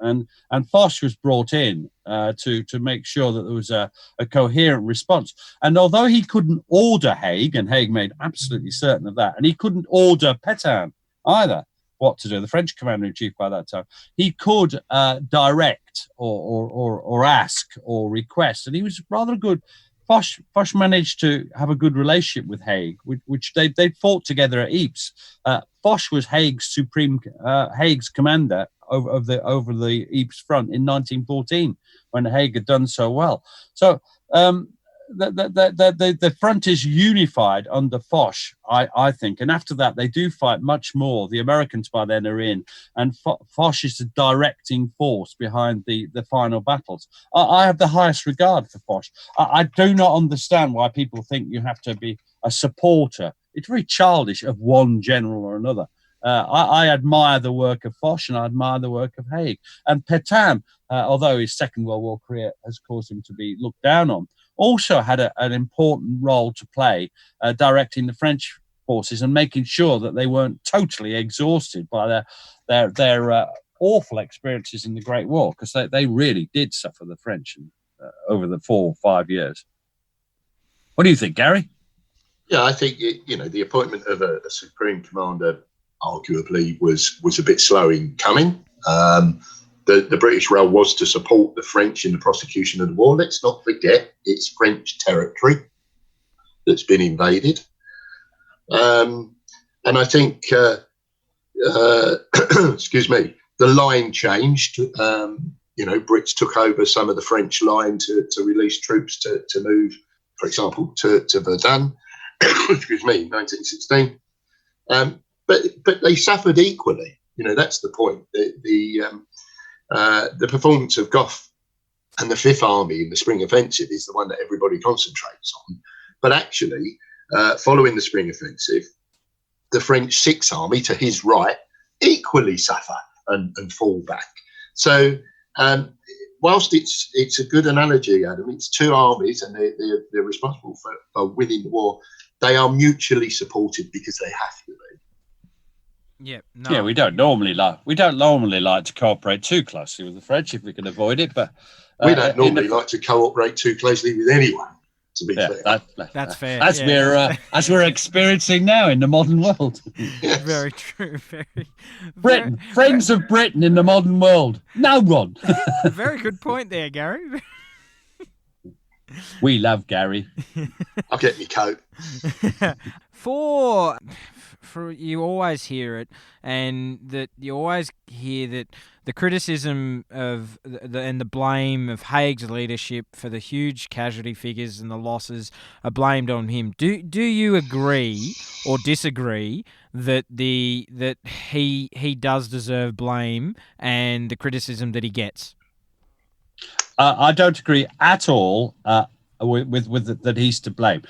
and Foch was brought in to make sure that there was a coherent response. And although he couldn't order Hague, and Hague made absolutely certain of that, and he couldn't order Pétain either what to do, the French commander-in-chief by that time, he could direct or ask or request, and he was rather good. Foch managed to have a good relationship with Hague, which they fought together at Ypres. Foch was Hague's commander over the Ypres front in 1914, when Hague had done so well. So the front is unified under Foch, I think, and after that they do fight much more. The Americans by then are in, and Foch is the directing force behind the final battles. I have the highest regard for Foch. I do not understand why people think you have to be a supporter. It's very childish of one general or another. I admire the work of Foch, and I admire the work of Hague. And Pétain, although his Second World War career has caused him to be looked down on, also had an important role to play, directing the French forces and making sure that they weren't totally exhausted by their awful experiences in the Great War, because they really did suffer, the French, over the 4 or 5 years. What do you think, Gary? Yeah, I think the appointment of a supreme commander arguably was a bit slow in coming. The British role was to support the French in the prosecution of the war. Let's not forget it's French territory that's been invaded. And I think, excuse me, the line changed. Brits took over some of the French line to release troops to move, for example, to Verdun, excuse me, 1916. But they suffered equally. That's the point. The performance of Gough and the Fifth Army in the Spring Offensive is the one that everybody concentrates on. But actually, following the Spring Offensive, the French Sixth Army, to his right, equally suffer and fall back. So whilst it's a good analogy, Adam, it's two armies and they're responsible for winning the war. They are mutually supported because they have to be. Yeah, no. Yeah, we don't normally like to cooperate too closely with the French if we can avoid it, but we don't normally like to cooperate too closely with anyone. To be clear, that's fair. As we're experiencing now in the modern world. Yes. Very true. Britain, friends of Britain in the modern world. No one. Very good point there, Gary. We love Gary. I'll get your coat. For you always hear it, and that you always hear that the criticism of and the blame of Hague's leadership for the huge casualty figures and the losses are blamed on him. Do you agree or disagree that he does deserve blame and the criticism that he gets? I don't agree at all with that he's to blame.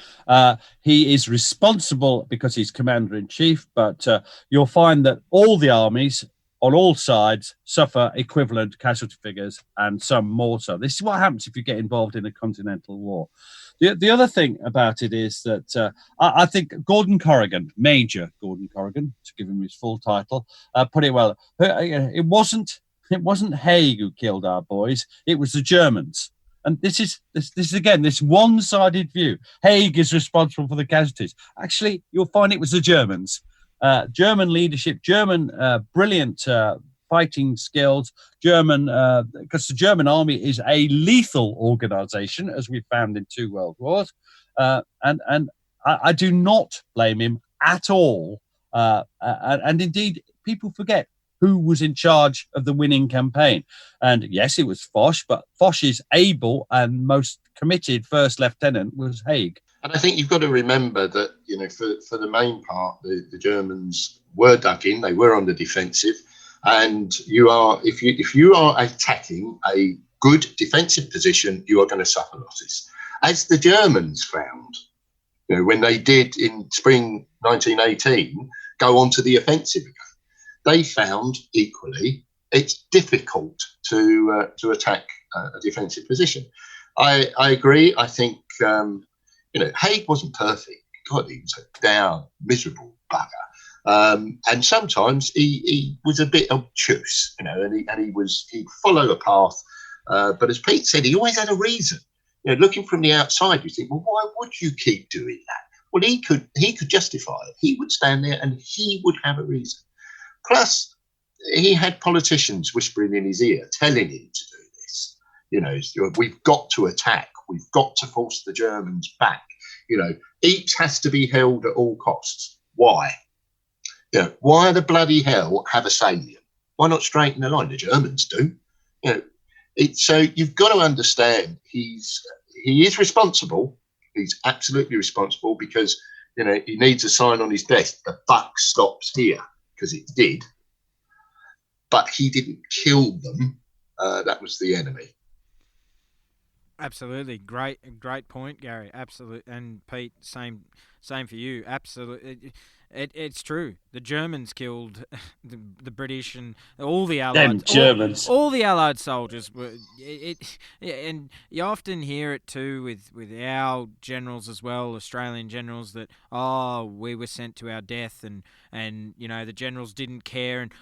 He is responsible because he's commander-in-chief, but you'll find that all the armies on all sides suffer equivalent casualty figures, and some more so. This is what happens if you get involved in a continental war. The other thing about it is that I think Gordon Corrigan, Major Gordon Corrigan, to give him his full title, put it well. It wasn't Hague who killed our boys; it was the Germans. And this is again this one-sided view. Hague is responsible for the casualties. Actually, you'll find it was the Germans. German leadership, German brilliant fighting skills, German because the German army is a lethal organization, as we found in 2 world wars, and I do not blame him at all. And indeed, people forget who was in charge of the winning campaign. And yes, it was Foch, but Foch's able and most committed first lieutenant was Hague. And I think you've got to remember that, you know, for the main part, the Germans were dug in, they were on the defensive. And if you are attacking a good defensive position, you are going to suffer losses. As the Germans found, you know, when they did in spring 1918, go on to the offensive again, they found equally it's difficult to attack a defensive position. I agree. I think, you know, Hague wasn't perfect. God, he was a down, miserable bugger. And sometimes he was a bit obtuse, you know, and he'd follow a path. But as Pete said, he always had a reason. You know, looking from the outside, you think, well, why would you keep doing that? Well, he could justify it. He would stand there and he would have a reason. Plus, he had politicians whispering in his ear, telling him to do this. You know, we've got to attack. We've got to force the Germans back. You know, Ypres has to be held at all costs. Why? You know, why the bloody hell have a salient? Why not straighten the line? The Germans do. You know, so you've got to understand he is responsible. He's absolutely responsible because, you know, he needs a sign on his desk. The buck stops here, because it did. But he didn't kill them. That was the enemy. Absolutely, great point, Gary. Absolutely, and Pete, same for you. Absolutely, it's true. The Germans killed the British and all the Allied Germans. All the Allied soldiers were. And you often hear it too with our generals as well, Australian generals, that we were sent to our death, and you know the generals didn't care. And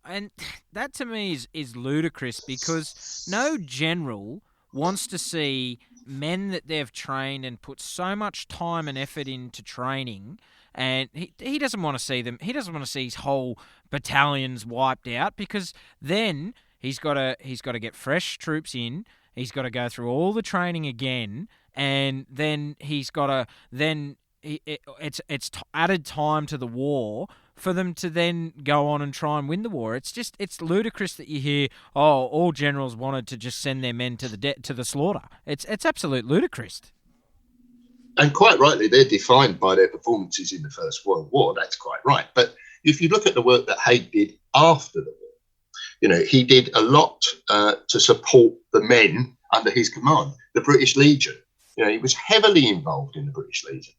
and that to me is ludicrous, because no general wants to see men that they've trained and put so much time and effort into training, and he doesn't want to see them. He doesn't want to see his whole battalions wiped out, because then he's got to get fresh troops in. He's got to go through all the training again, and then he's got to it's added time to the war for them to then go on and try and win the war. It's ludicrous that you hear, all generals wanted to just send their men to the slaughter. It's absolute ludicrous. And quite rightly, they're defined by their performances in the First World War. That's quite right. But if you look at the work that Hague did after the war, you know, he did a lot to support the men under his command, the British Legion. You know, he was heavily involved in the British Legion.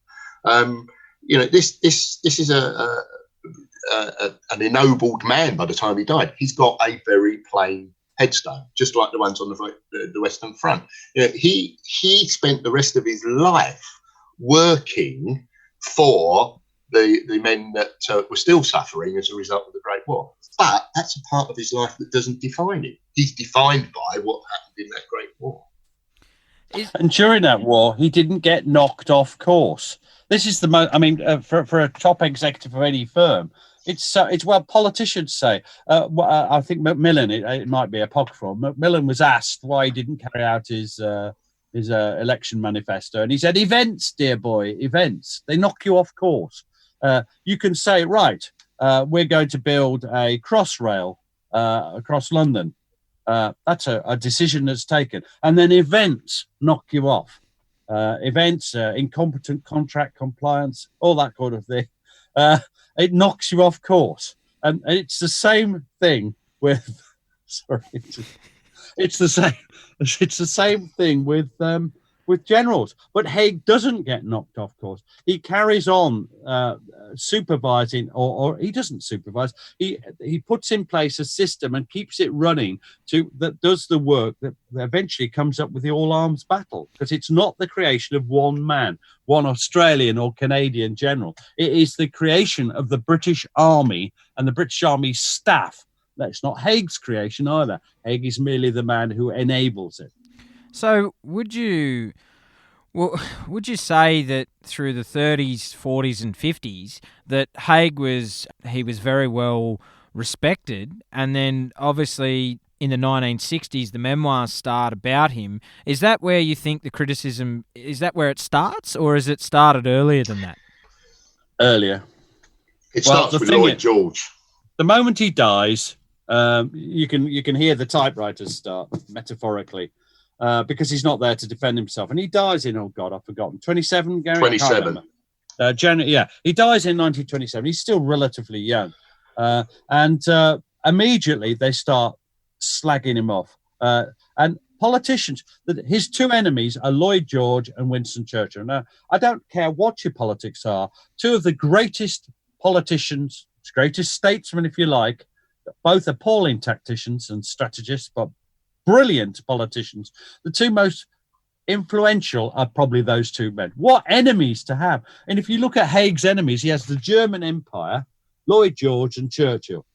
You know, this is an ennobled man by the time he died. He's got a very plain headstone, just like the ones on the Western Front. You know, he spent the rest of his life working for the men that were still suffering as a result of the Great War. But that's a part of his life that doesn't define him. He's defined by what happened in that Great War. And during that war, he didn't get knocked off course. This is the most. I mean, for a top executive of any firm, it's what politicians say. I think Macmillan, it might be apocryphal. Macmillan was asked why he didn't carry out his election manifesto, and he said, "Events, dear boy, events. They knock you off course. You can say, right, we're going to build a crossrail across London. That's a decision that's taken, and then events knock you off. Events, incompetent contract compliance, all that kind of thing. It knocks you off course, and it's the same thing with. Sorry, it's the same. It's the same thing with generals. But Hague doesn't get knocked off course. He carries on supervising, or he doesn't supervise. He puts in place a system and keeps it running that does the work that eventually comes up with the all arms battle, because it's not the creation of one man, one Australian or Canadian general. It is the creation of the British Army and the British Army staff. That's not Hague's creation either. Hague is merely the man who enables it. So would you say that through the 30s, 40s and 50s that Hague was very well respected, and then obviously in the 1960s the memoirs start about him? Is that where you think the criticism, is that where it starts, or is it started earlier than that? Earlier. It starts with Lloyd George. The moment he dies, you can hear the typewriters start, metaphorically. Because he's not there to defend himself. And he dies in, I've forgotten, 27, Gary? 27. He dies in 1927. He's still relatively young. And immediately they start slagging him off. And politicians, his two enemies are Lloyd George and Winston Churchill. Now, I don't care what your politics are, two of the greatest politicians, greatest statesmen, if you like, both appalling tacticians and strategists, but brilliant politicians. The two most influential are probably those two men. What enemies to have. And if you look at Hague's enemies, he has the German Empire, Lloyd George and Churchill.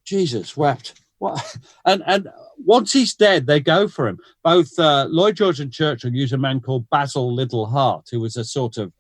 Jesus wept. What? And once he's dead, they go for him. Both Lloyd George and Churchill use a man called Basil Liddell Hart, who was a sort of,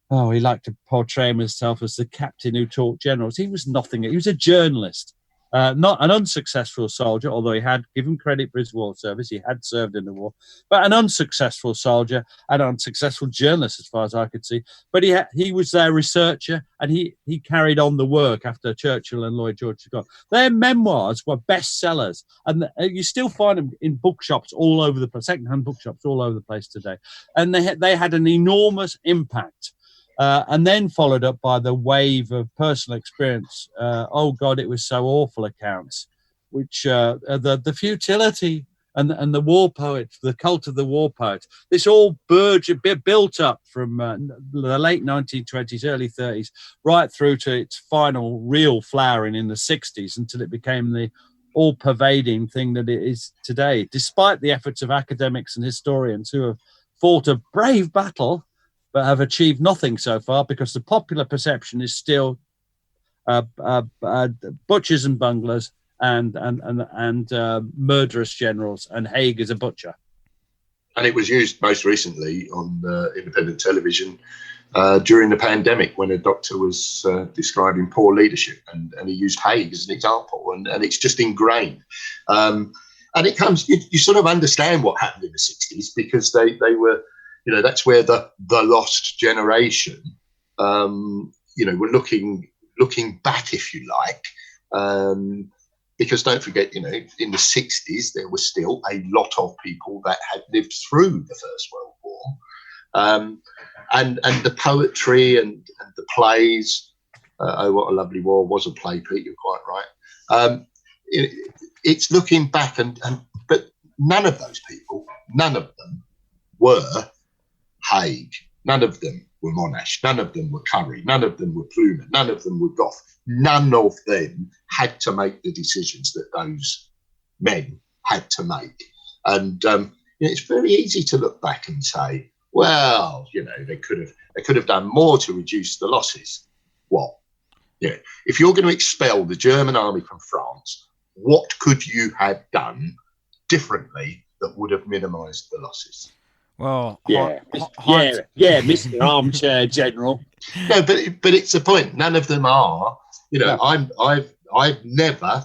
he liked to portray himself as the captain who taught generals. He was nothing. He was a journalist. Not an unsuccessful soldier, although he had given credit for his war service. He had served in the war, but an unsuccessful soldier and an unsuccessful journalist, as far as I could see. But he was their researcher, and he carried on the work after Churchill and Lloyd George had gone. Their memoirs were bestsellers, and you still find them in bookshops all over the place, secondhand bookshops all over the place today. And they had an enormous impact. And then followed up by the wave of personal experience. It was so awful accounts, which the futility and the war poet, the cult of the war poet. This all built up from the late 1920s, early 30s, right through to its final real flowering in the 60s, until it became the all-pervading thing that it is today. Despite the efforts of academics and historians who have fought a brave battle, but have achieved nothing so far, because the popular perception is still butchers and bunglers and murderous generals, and Hague is a butcher. And it was used most recently on independent television during the pandemic, when a doctor was describing poor leadership, and he used Hague as an example, and it's just ingrained. And it comes, you sort of understand what happened in the 60s, because they were, that's where the lost generation, were looking back, if you like, because don't forget, in the 60s, there was still a lot of people that had lived through the First World War, and the poetry and the plays. What a Lovely War was a play, Pete, you're quite right. It's looking back, but none of those people, none of them were Hague, none of them were Monash, none of them were Curry, none of them were Plumer, none of them were Gough. None of them had to make the decisions that those men had to make. And it's very easy to look back and say, well, they could have done more to reduce the losses. What? If you're going to expel the German army from France, what could you have done differently that would have minimised the losses? Well, Mr. Armchair General. No, but it's the point. None of them are. No. I've never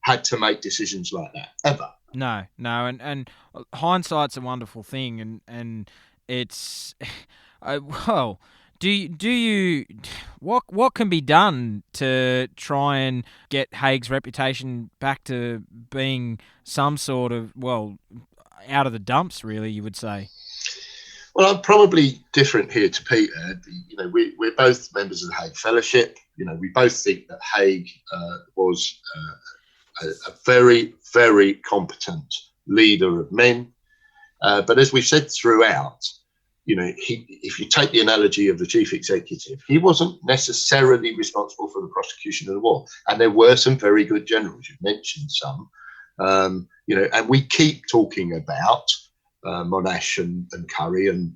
had to make decisions like that ever. No, and hindsight's a wonderful thing, and it's Do you what can be done to try and get Hague's reputation back to being some sort of out of the dumps, really, you would say? Well, I'm probably different here to Peter. We're both members of the Hague Fellowship. We both think that Hague was a very, very competent leader of men. But as we've said throughout, if you take the analogy of the chief executive, he wasn't necessarily responsible for the prosecution of the war. And there were some very good generals. You've mentioned some, and we keep talking about Monash and Curry and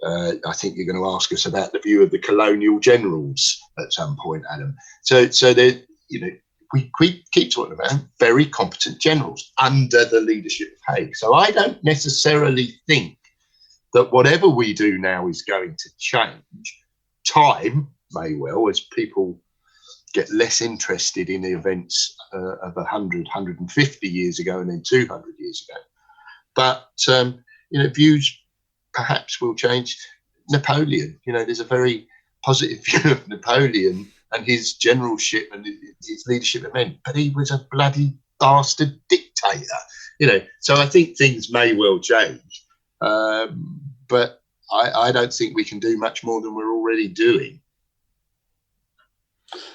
I think you're going to ask us about the view of the colonial generals at some point, Adam. So there, we keep talking about very competent generals under the leadership of Hague. So I don't necessarily think that whatever we do now is going to change. Time may well, as people get less interested in the events of 100, 150 years ago and then 200 years ago. But, views perhaps will change. Napoleon, there's a very positive view of Napoleon and his generalship and his leadership of men, but he was a bloody bastard dictator, So I think things may well change, but I don't think we can do much more than we're already doing.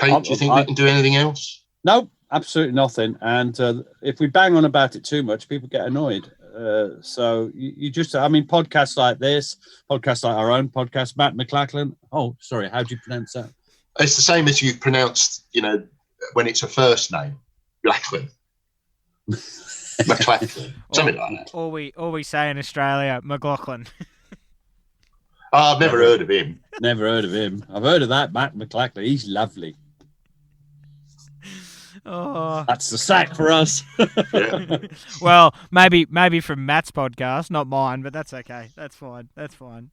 Pete, do you think we can do anything else? No, absolutely nothing. And if we bang on about it too much, people get annoyed. So you just, podcasts like this, podcasts like our own podcast, Matt McLachlan. Oh, sorry, how do you pronounce that? It's the same as you pronounced, when it's a first name, Blackland. McLachlan, something like that. Or we say in Australia, McLachlan. Oh, I've never heard of him. Never heard of him. I've heard of that, Matt McLachlan. He's lovely. Oh, that's the sack for us. Yeah. Well, maybe from Matt's podcast, not mine, but that's okay. That's fine. We don't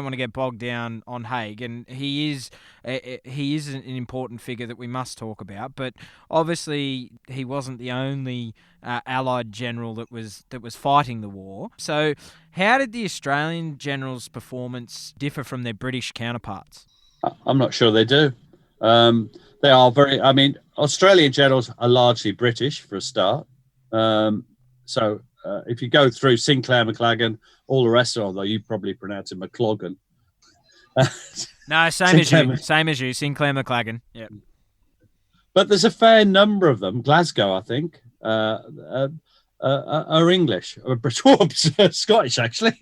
want to get bogged down on Hague, and he is an important figure that we must talk about. But obviously, he wasn't the only Allied general that was fighting the war. So, how did the Australian generals' performance differ from their British counterparts? I'm not sure they do. They are Australian generals are largely British for a start. So if you go through Sinclair, McLagan, all the rest, although you probably pronounce it McLagan. No, same as you, Sinclair, McLagan. Yeah. But there's a fair number of them. Glasgow, I think, are English, or Scottish, actually.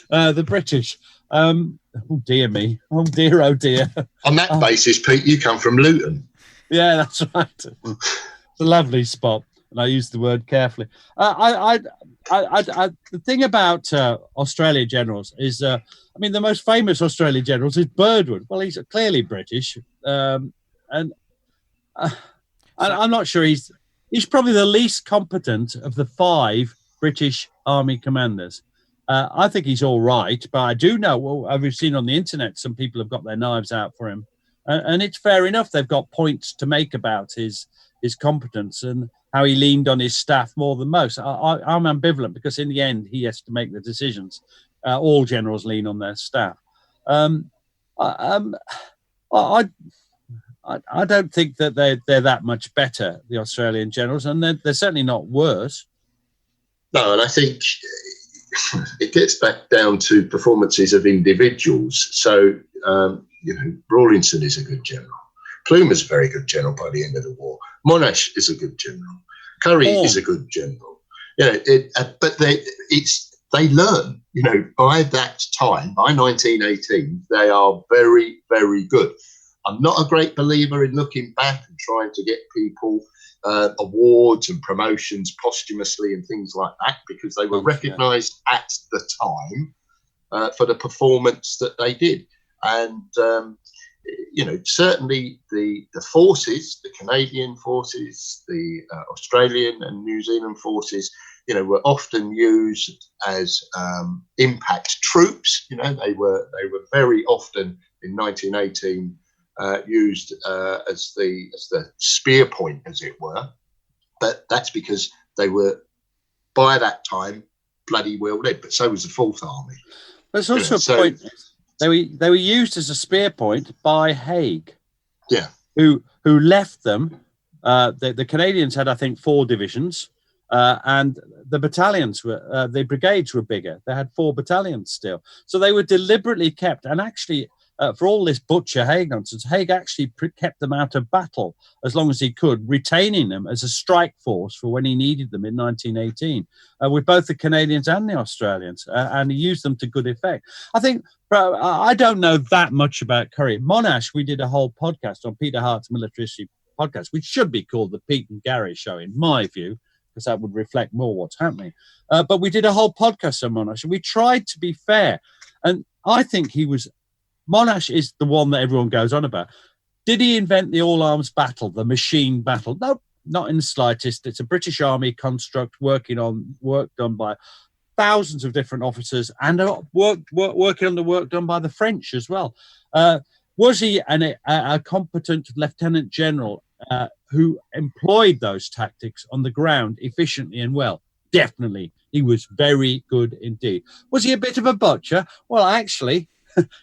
The British. Oh dear me! Oh dear! Oh dear! On that basis, Pete, you come from Luton. Yeah, that's right. It's a lovely spot, and I use the word carefully. The thing about Australian generals is, the most famous Australian generals is Birdwood. Well, he's clearly British, and I'm not sure he's probably the least competent of the 5 British Army commanders. I think he's all right, but I do know, we've seen on the internet, some people have got their knives out for him. And it's fair enough. They've got points to make about his competence and how he leaned on his staff more than most. I'm ambivalent because in the end, he has to make the decisions. All generals lean on their staff. I don't think that they're that much better, the Australian generals, and they're certainly not worse. No, and I think it gets back down to performances of individuals. So, Rawlinson is a good general. Plume is a very good general by the end of the war. Monash is a good general. Curry is a good general. But they learn. By that time, by 1918, they are very, very good. I'm not a great believer in looking back and trying to get people awards and promotions posthumously and things like that, because they were recognised at the time for the performance that they did. And, certainly the forces, the Canadian forces, the Australian and New Zealand forces, were often used as impact troops. They were very often in 1918 used as the spear point, as it were. But that's because they were, by that time, bloody well led. But so was the Fourth Army. There's also a point. They were used as a spear point by Hague. Yeah. Who left them. The Canadians had, I think, 4 divisions, and the battalions the brigades were bigger. They had 4 battalions still. So they were deliberately kept. And actually, for all this butcher Hague nonsense, Hague actually kept them out of battle as long as he could, retaining them as a strike force for when he needed them in 1918, with both the Canadians and the Australians, and he used them to good effect. I think, I don't know that much about Curry. Monash, we did a whole podcast on Peter Hart's military history podcast, which should be called the Pete and Gary Show, in my view, because that would reflect more what's happening. But we did a whole podcast on Monash, and we tried to be fair. And I think Monash is the one that everyone goes on about. Did he invent the all-arms battle, the machine battle? No, not in the slightest. It's a British Army construct work done by thousands of different officers, and working on the work done by the French as well. Was he a competent lieutenant general who employed those tactics on the ground efficiently and well? Definitely. He was very good indeed. Was he a bit of a butcher? Well, actually,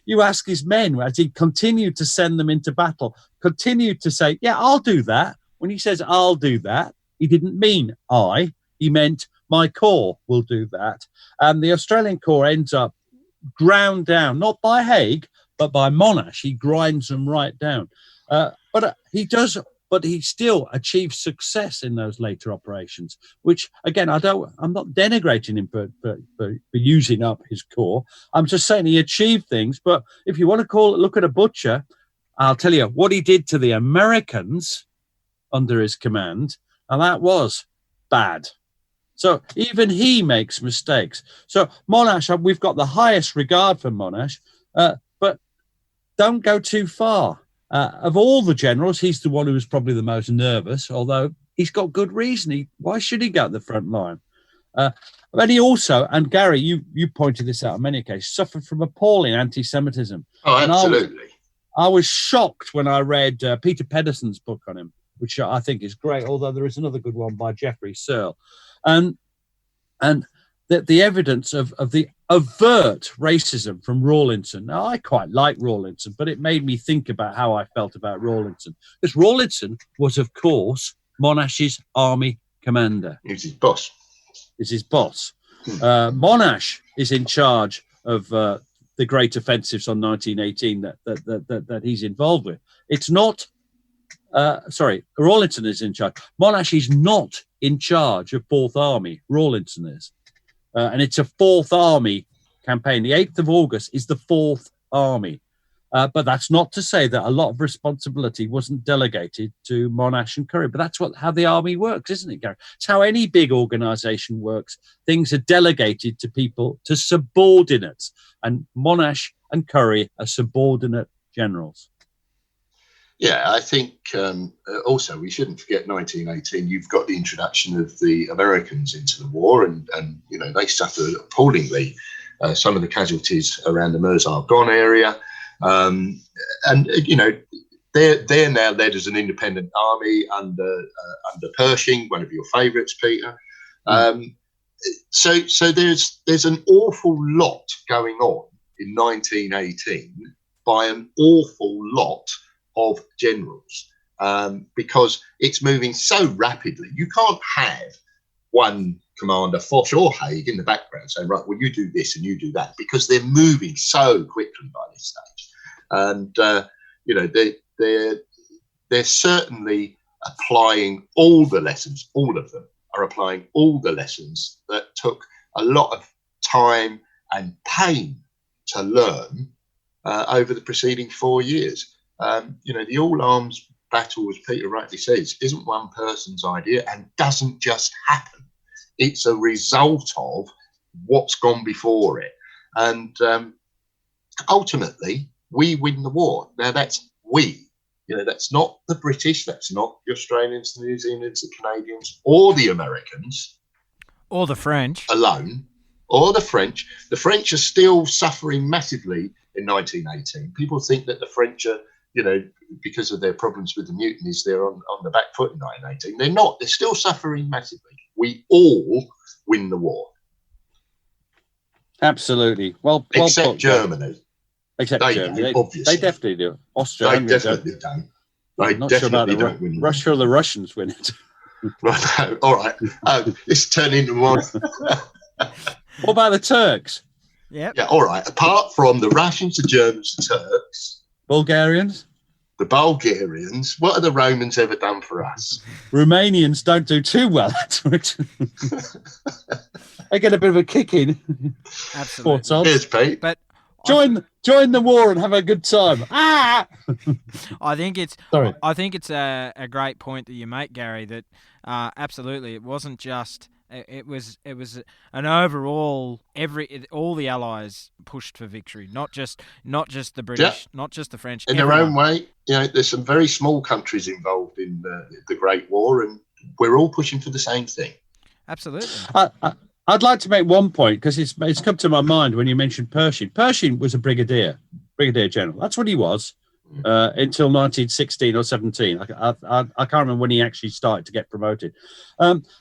you ask his men, as he continued to send them into battle, continued to say, yeah, I'll do that. When he says, I'll do that, he didn't mean I. He meant my corps will do that. And the Australian Corps ends up ground down, not by Hague, but by Monash. He grinds them right down. But he still achieved success in those later operations, which, again, I'm not denigrating him for using up his corps. I'm just saying he achieved things. But if you want to look at a butcher, I'll tell you what he did to the Americans under his command, and that was bad. So even he makes mistakes. So Monash, we've got the highest regard for Monash, but don't go too far. Of all the generals, he's the one who was probably the most nervous, although he's got good reason. Why should he go at the front line? But he also, and Gary, you pointed this out on many occasions, suffered from appalling anti-Semitism. Oh, absolutely. I was shocked when I read Peter Pedersen's book on him, which I think is great, although there is another good one by Geoffrey Searle. And the evidence of the overt racism from Rawlinson. Now, I quite like Rawlinson, but it made me think about how I felt about Rawlinson. Because Rawlinson was, of course, Monash's army commander. He was his boss. Monash is in charge of the great offensives on 1918 that he's involved with. It's not... Rawlinson is in charge. Monash is not in charge of Fourth Army. Rawlinson is. And it's a Fourth Army campaign. The 8th of August is the Fourth Army. But that's not to say that a lot of responsibility wasn't delegated to Monash and Curry. But that's how the army works, isn't it, Gary? It's how any big organisation works. Things are delegated to people, to subordinates. And Monash and Curry are subordinate generals. Yeah, I think also we shouldn't forget 1918. You've got the introduction of the Americans into the war, and they suffered appallingly. Some of the casualties around the Meuse-Argonne area, they're now led as an independent army under Pershing, one of your favourites, Peter. So there's an awful lot going on in 1918 by an awful lot of generals, because it's moving so rapidly. You can't have one commander, Foch or Hague, in the background saying, right, well, you do this and you do that, because they're moving so quickly by this stage. And, they're certainly applying all the lessons, all of them are applying all the lessons that took a lot of time and pain to learn over the preceding 4 years. The all-arms battle, as Peter rightly says, isn't one person's idea and doesn't just happen. It's a result of what's gone before it. And ultimately, we win the war. Now, that's we. That's not the British, that's not the Australians, the New Zealanders, the Canadians, or the Americans. Or the French. Alone. Or the French. The French are still suffering massively in 1918. People think that the French are, because of their problems with the mutinies, they're on the back foot in 1918. They're not. They're still suffering massively. We all win the war. Absolutely. Well except put, Germany. Except Germany. Obviously. They definitely do. They definitely don't. I'm not sure about don't win. Russia or the Russians win it. Right. All right. It's turning into one. What about the Turks? Yep. Yeah, all right. Apart from the Russians, the Germans, the Turks, Bulgarians, the Bulgarians, what have the Romans ever done for us? Romanians don't do too well at it. They get a bit of a kick in. Absolutely. Cheers, Pete. But Join the war and have a good time. Ah! I think it's Sorry. I think it's a great point that you make, Gary. That absolutely, it wasn't just. It was an overall all the Allies pushed for victory, not just the British, not just the French. In their own way, there's some very small countries involved in the Great War, and we're all pushing for the same thing. Absolutely. I'd like to make one point because it's come to my mind when you mentioned Pershing. Pershing was a brigadier general. That's what he was until 1916 or 17. I can't remember when he actually started to get promoted.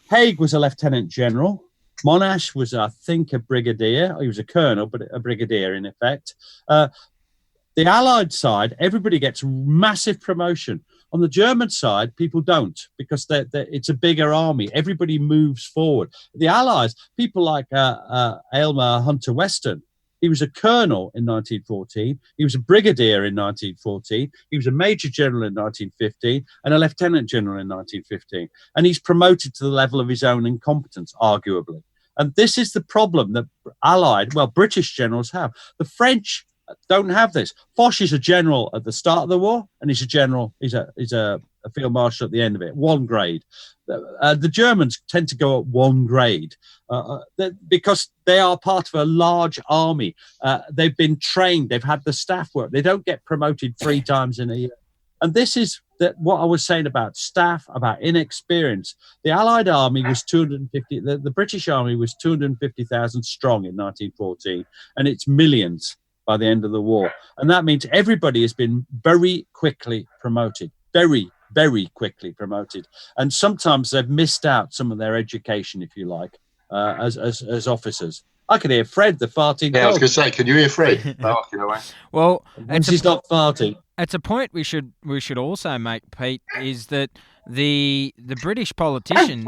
Hague was a lieutenant general. Monash was, I think, a brigadier. He was a colonel, but a brigadier in effect. The Allied side, everybody gets massive promotion. On the German side, people don't because it's a bigger army. Everybody moves forward. The Allies, people like Elmer Hunter Weston, he was a colonel in 1914. He was a brigadier in 1914. He was a major general in 1915 and a lieutenant general in 1915. And he's promoted to the level of his own incompetence, arguably. And this is the problem that British generals have. The French don't have this. Foch is a general at the start of the war, and he's a general. He's a field marshal at the end of it. One grade. The Germans tend to go at one grade because they are part of a large army. They've been trained. They've had the staff work. They don't get promoted 3 times in a year. And this is what I was saying about staff, about inexperience. The Allied army was 250. The British army was 250,000 strong in 1914, and it's millions by the end of the war. And that means everybody has been very quickly promoted, very, very quickly promoted. And sometimes they've missed out some of their education, if you like, as officers. I can hear Fred, the farting dog. I was going to say, can you hear Fred barking away? Well, he's not farting. It's a point we should also make, Pete, is that the British politicians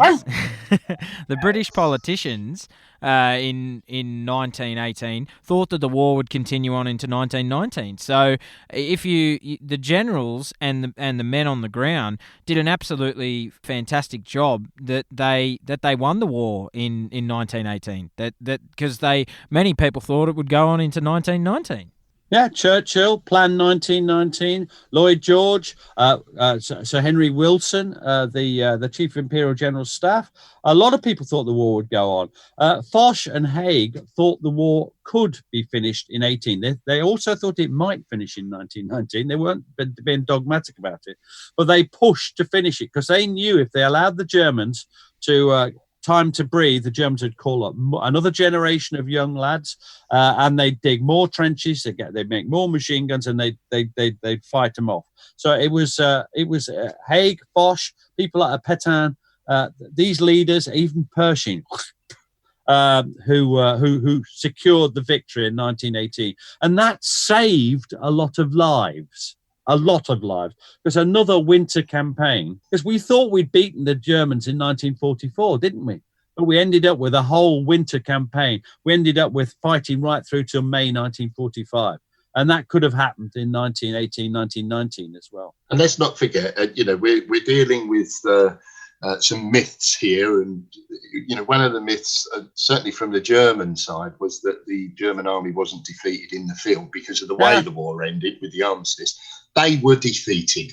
in 1918 thought that the war would continue on into 1919. So if the generals and the men on the ground did an absolutely fantastic job that they won the war in 1918. That because many people thought it would go on into 1919. Yeah, Churchill, Plan 1919, Lloyd George, Sir Henry Wilson, the Chief of Imperial General Staff. A lot of people thought the war would go on. Foch and Hague thought the war could be finished in 18. They also thought it might finish in 1919. They weren't being dogmatic about it, but they pushed to finish it because they knew if they allowed the Germans to time to breathe, the Germans would call up another generation of young lads, and they'd dig more trenches. They'd make more machine guns, and they'd fight them off. So it was Hague, Foch, people like Petain, these leaders, even Pershing, who secured the victory in 1918, and that saved a lot of lives. Because another winter campaign, because we thought we'd beaten the Germans in 1944, didn't we? But we ended up with a whole winter campaign. We ended up with fighting right through till May 1945. And that could have happened in 1918, 1919 as well. And let's not forget, we're dealing with some myths here. And, one of the myths, certainly from the German side, was that the German army wasn't defeated in the field because of the way the war ended with the armistice. They were defeated.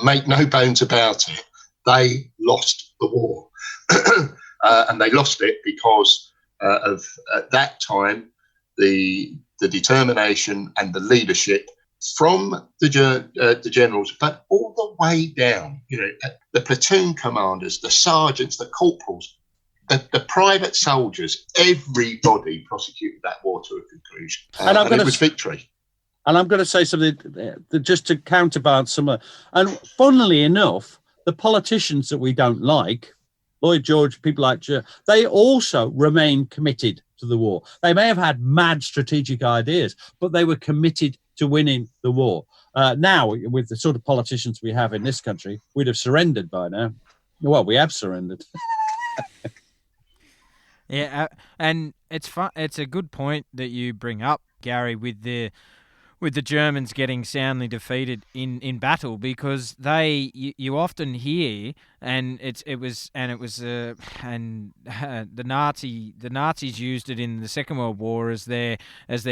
Make no bones about it. They lost the war. And they lost it because of, at that time, the determination and the leadership from the generals, but all the way down, the platoon commanders, the sergeants, the corporals, the private soldiers, everybody prosecuted that war to a conclusion. And it was victory. And I'm going to say something just to counterbalance some of, and funnily enough, the politicians that we don't like, Lloyd George, people like, they also remain committed to the war. They may have had mad strategic ideas, but they were committed to winning the war. Now, with the sort of politicians we have in this country, we'd have surrendered by now. Well, we have surrendered. Yeah, and it's fun. It's a good point that you bring up, Gary, with the Germans getting soundly defeated in battle, because you often hear, and it was the Nazis used it in the Second World War as their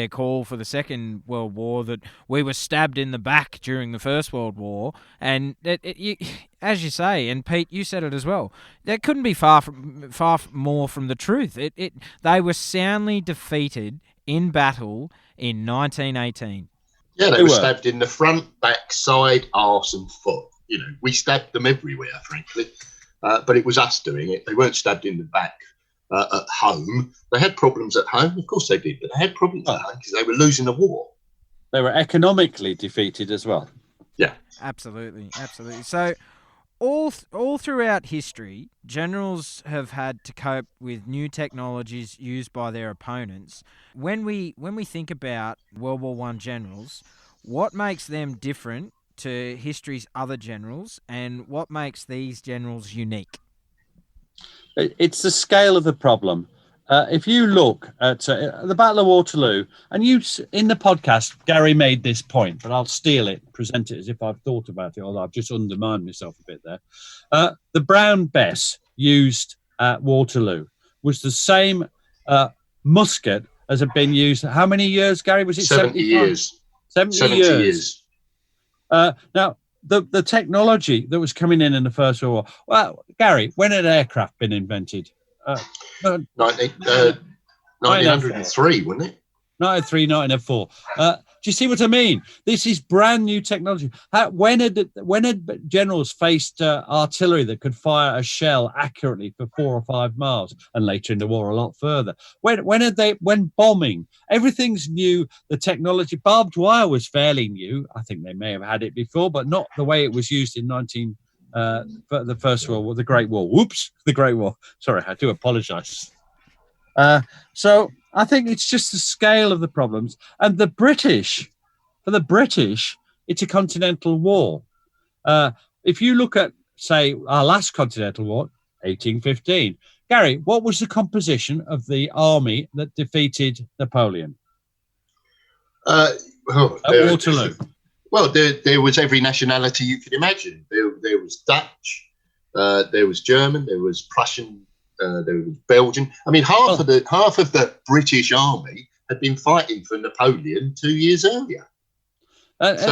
call for the Second World War, that we were stabbed in the back during the First World War, and as you say, and Pete, you said it as well, that couldn't be far more from the truth. They were soundly defeated in battle in 1918. Yeah, they were stabbed in the front, back, side, arse, and foot. We stabbed them everywhere, frankly. But it was us doing it. They weren't stabbed in the back at home. They had problems at home. Of course they did, but they had problems at home because they were losing the war. They were economically defeated as well. Yeah. Absolutely. So all throughout history, generals have had to cope with new technologies used by their opponents. When we think about World War I generals, what makes them different to history's other generals, and what makes these generals unique? It's the scale of the problem. If you look at the Battle of Waterloo, and in the podcast, Gary made this point, but I'll steal it, present it as if I've thought about it, although I've just undermined myself a bit there. The Brown Bess used at Waterloo was the same musket as had been used. How many years, Gary? Was it 70 years? 70 years. Now, the technology that was coming in the First World War. Well, Gary, when had aircraft been invented? 1903, wasn't it? 1903, 1904. Do you see what I mean? This is brand new technology. When had generals faced artillery that could fire a shell accurately for 4 or 5 miles, and later in the war a lot further? When bombing, everything's new. The technology, barbed wire was fairly new. I think they may have had it before, but not the way it was used in the First World War, the Great War. Whoops, the Great War. Sorry, I do apologise. So I think it's just the scale of the problems. And for the British, it's a continental war. If you look at, say, our last continental war, 1815, Gary, what was the composition of the army that defeated Napoleon? At Waterloo. Well, there was every nationality you could imagine. There was Dutch, there was German, there was Prussian, there was Belgian. I mean, half of the British army had been fighting for Napoleon 2 years earlier. It's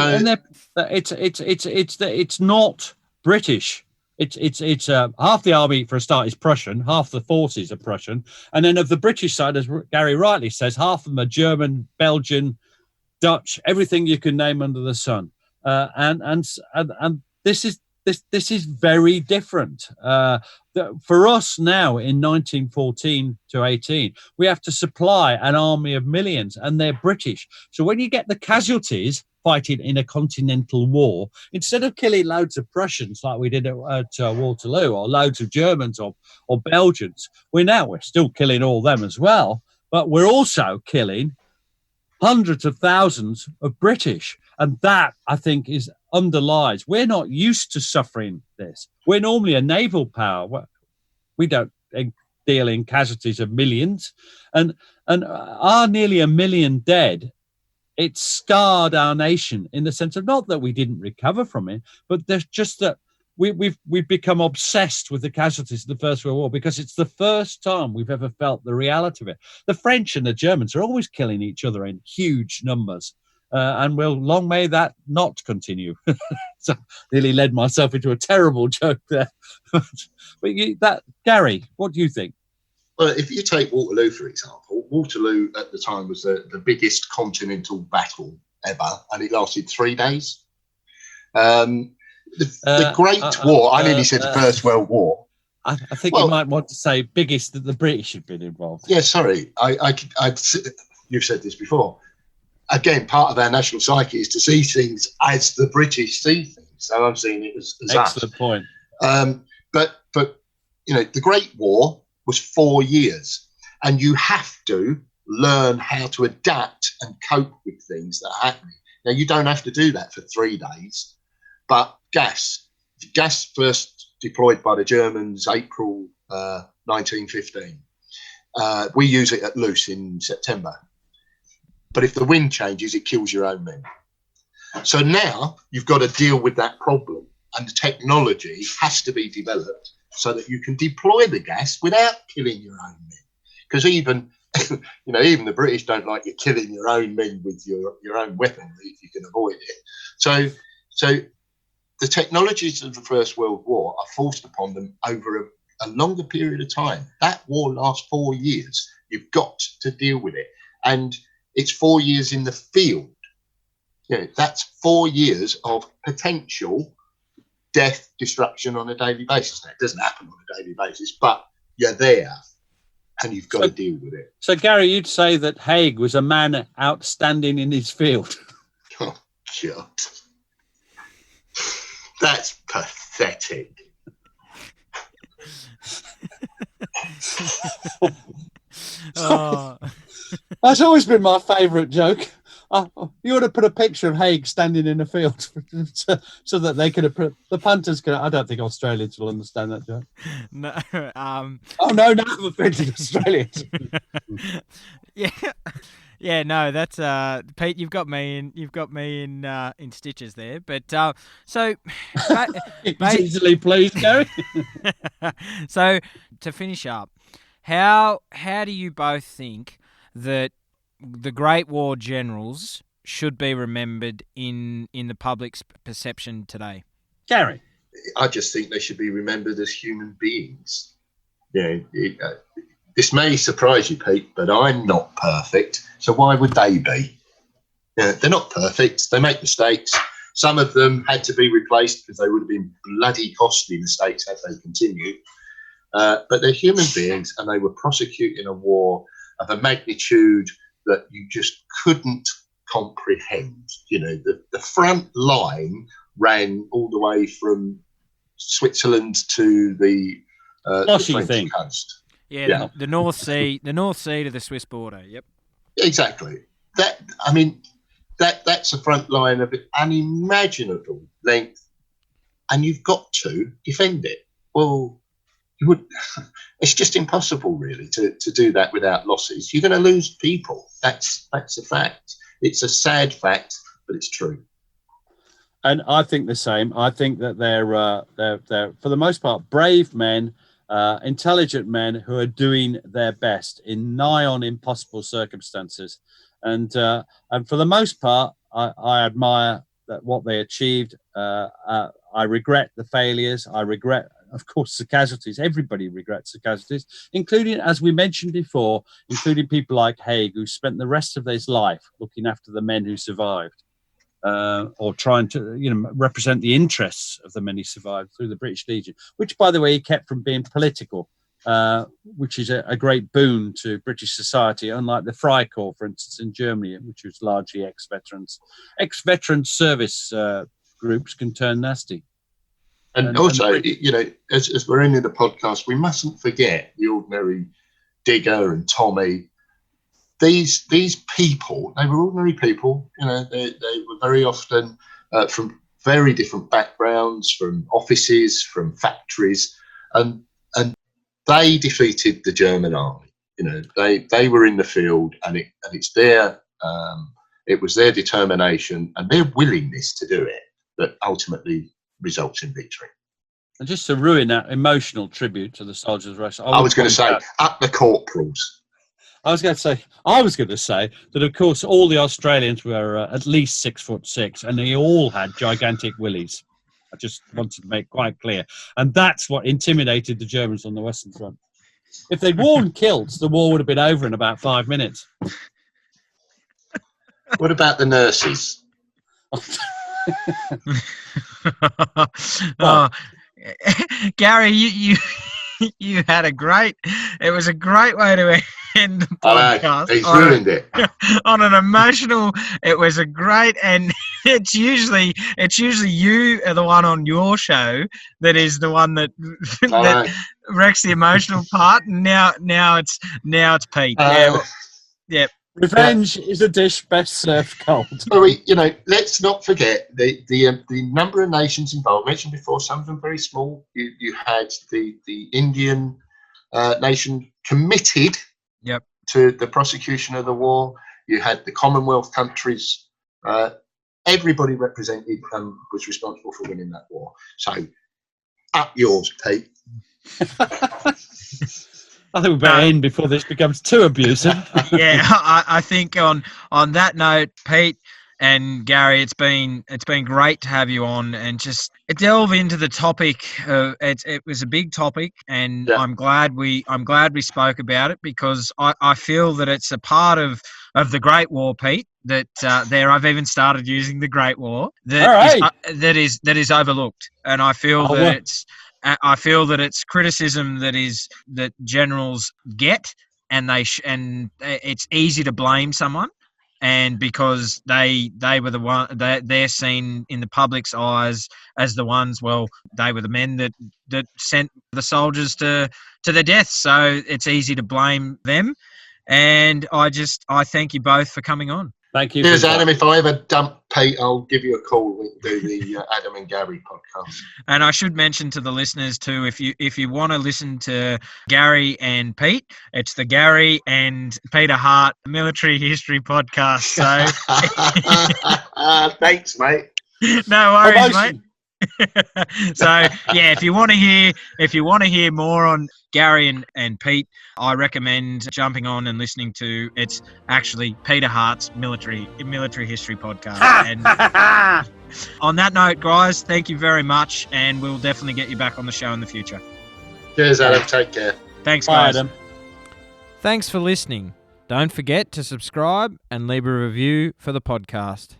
not British. It's half the army, for a start, is Prussian, half the forces are Prussian, and then of the British side, as Gary rightly says, half of them are German, Belgian, Dutch, everything you can name under the sun, and this is very different. For us now in 1914 to 18, we have to supply an army of millions, and they're British. So when you get the casualties fighting in a continental war, instead of killing loads of Prussians like we did at Waterloo, or loads of Germans or Belgians, we're still killing all them as well, but we're also killing hundreds of thousands of British. And that, I think, underlies we're not used to suffering this. We're normally a naval power. We don't deal in casualties of millions. And our nearly 1 million dead, it scarred our nation in the sense of not that we didn't recover from it, but there's just that we've become obsessed with the casualties of the First World War because it's the first time we've ever felt the reality of it. The French and the Germans are always killing each other in huge numbers, and long may that not continue. So nearly led myself into a terrible joke there. But Gary, what do you think? Well, if you take Waterloo, for example, Waterloo at the time was the biggest continental battle ever, and it lasted 3 days. The Great War, I nearly said the First World War. I think you might want to say biggest that the British have been involved. Yeah, sorry. You've said this before. Again, part of our national psyche is to see things as the British see things. So I'm seeing it as excellent point. But the Great War was 4 years, and you have to learn how to adapt and cope with things that are happening. Now, you don't have to do that for 3 days. But gas first deployed by the Germans, April 1915. We use it at Loos in September. But if the wind changes, it kills your own men. So now you've got to deal with that problem, and the technology has to be developed so that you can deploy the gas without killing your own men. Because even the British don't like you killing your own men with your own weaponry if you can avoid it. So the technologies of the First World War are forced upon them over a longer period of time. That war lasts 4 years. You've got to deal with it. And it's 4 years in the field. That's 4 years of potential death, destruction on a daily basis. Now, it doesn't happen on a daily basis, but you're there and you've got to deal with it. So, Gary, you'd say that Hague was a man outstanding in his field. Oh, God. That's pathetic. Oh. That's always been my favourite joke. You ought to put a picture of Hague standing in a field so that they could have put the punters could. I don't think Australians will understand that joke. No. Oh no, I'm offended Australians. Yeah. No, that's Pete. You've got me in stitches there. But so easily pleased, Gary. So to finish up, how do you both think that the Great War generals should be remembered in the public's perception today? Gary? I just think they should be remembered as human beings. This may surprise you, Pete, but I'm not perfect. So why would they be? They're not perfect. They make mistakes. Some of them had to be replaced because they would have been bloody costly mistakes had they continued. But they're human beings, and they were prosecuting a war of a magnitude that you just couldn't comprehend. The front line ran all the way from Switzerland to the French coast. Yeah. The North Sea to the Swiss border. Yep. Exactly. That's a front line of unimaginable length, and you've got to defend it. Well, it's just impossible, really, to do that without losses. You're going to lose people. That's a fact. It's a sad fact, but it's true. And I think the same. I think that they're for the most part brave men, intelligent men who are doing their best in nigh on impossible circumstances. And for the most part, I admire what they achieved. I regret the failures. I regret, of course, the casualties. Everybody regrets the casualties, including, as we mentioned before, including people like Hague, who spent the rest of his life looking after the men who survived, or trying to, represent the interests of the men who survived through the British Legion, which, by the way, he kept from being political, which is a great boon to British society, unlike the Freikorps, for instance, in Germany, which was largely ex-veterans. Ex-veteran service groups can turn nasty. And also, as we're ending the podcast, we mustn't forget the ordinary digger and Tommy. These people, they were ordinary people. They were very often from very different backgrounds, from offices, from factories, and they defeated the German army. They were in the field, and it's their it was their determination and their willingness to do it that ultimately results in victory. And just to ruin that emotional tribute to the soldiers of Russia, I was going to say, up the corporals. I was going to say that, of course, all the Australians were at least 6'6", and they all had gigantic willies. I just wanted to make quite clear. And that's what intimidated the Germans on the Western Front. If they'd worn kilts, the war would have been over in about 5 minutes. What about the nurses? Gary, you had it was a great way to end the podcast. He's ruined it. On an emotional, it was a great, and it's usually you are the one on your show that is the one that wrecks the emotional part. And now it's Pete. Yeah. Revenge is a dish best served cold. Well, let's not forget the number of nations involved. I mentioned before, some of them very small. You had the Indian nation committed Yep. to the prosecution of the war. You had the Commonwealth countries. Everybody represented was responsible for winning that war. So, up yours, Pete. I think we better end before this becomes too abusive. Yeah, I think on that note, Pete and Gary, it's been great to have you on and just delve into the topic. It was a big topic, and Yeah. I'm glad we spoke about it, because I feel that it's a part of the Great War, Pete. That I've even started using the Great War that is overlooked, and I feel I feel that it's criticism that generals get, and it's easy to blame someone, and because they were the one, they're seen in the public's eyes as the ones. Well, they were the men that sent the soldiers to their deaths, so it's easy to blame them. And I thank you both for coming on. Thank you. Cheers, Adam. If I ever dump Pete, I'll give you a call. We can do the Adam and Gary podcast. And I should mention to the listeners too, if you want to listen to Gary and Pete, it's the Gary and Peter Hart Military History Podcast. So thanks, mate. No worries, mate. So yeah, if you want to hear more on Gary and Pete, I recommend jumping on and listening to, it's actually Peter Hart's military history podcast. And on that note, guys, thank you very much, and we'll definitely get you back on the show in the future. Cheers, Adam. Take care. Thanks, Bye, guys. Adam. Thanks for listening. Don't forget to subscribe and leave a review for the podcast.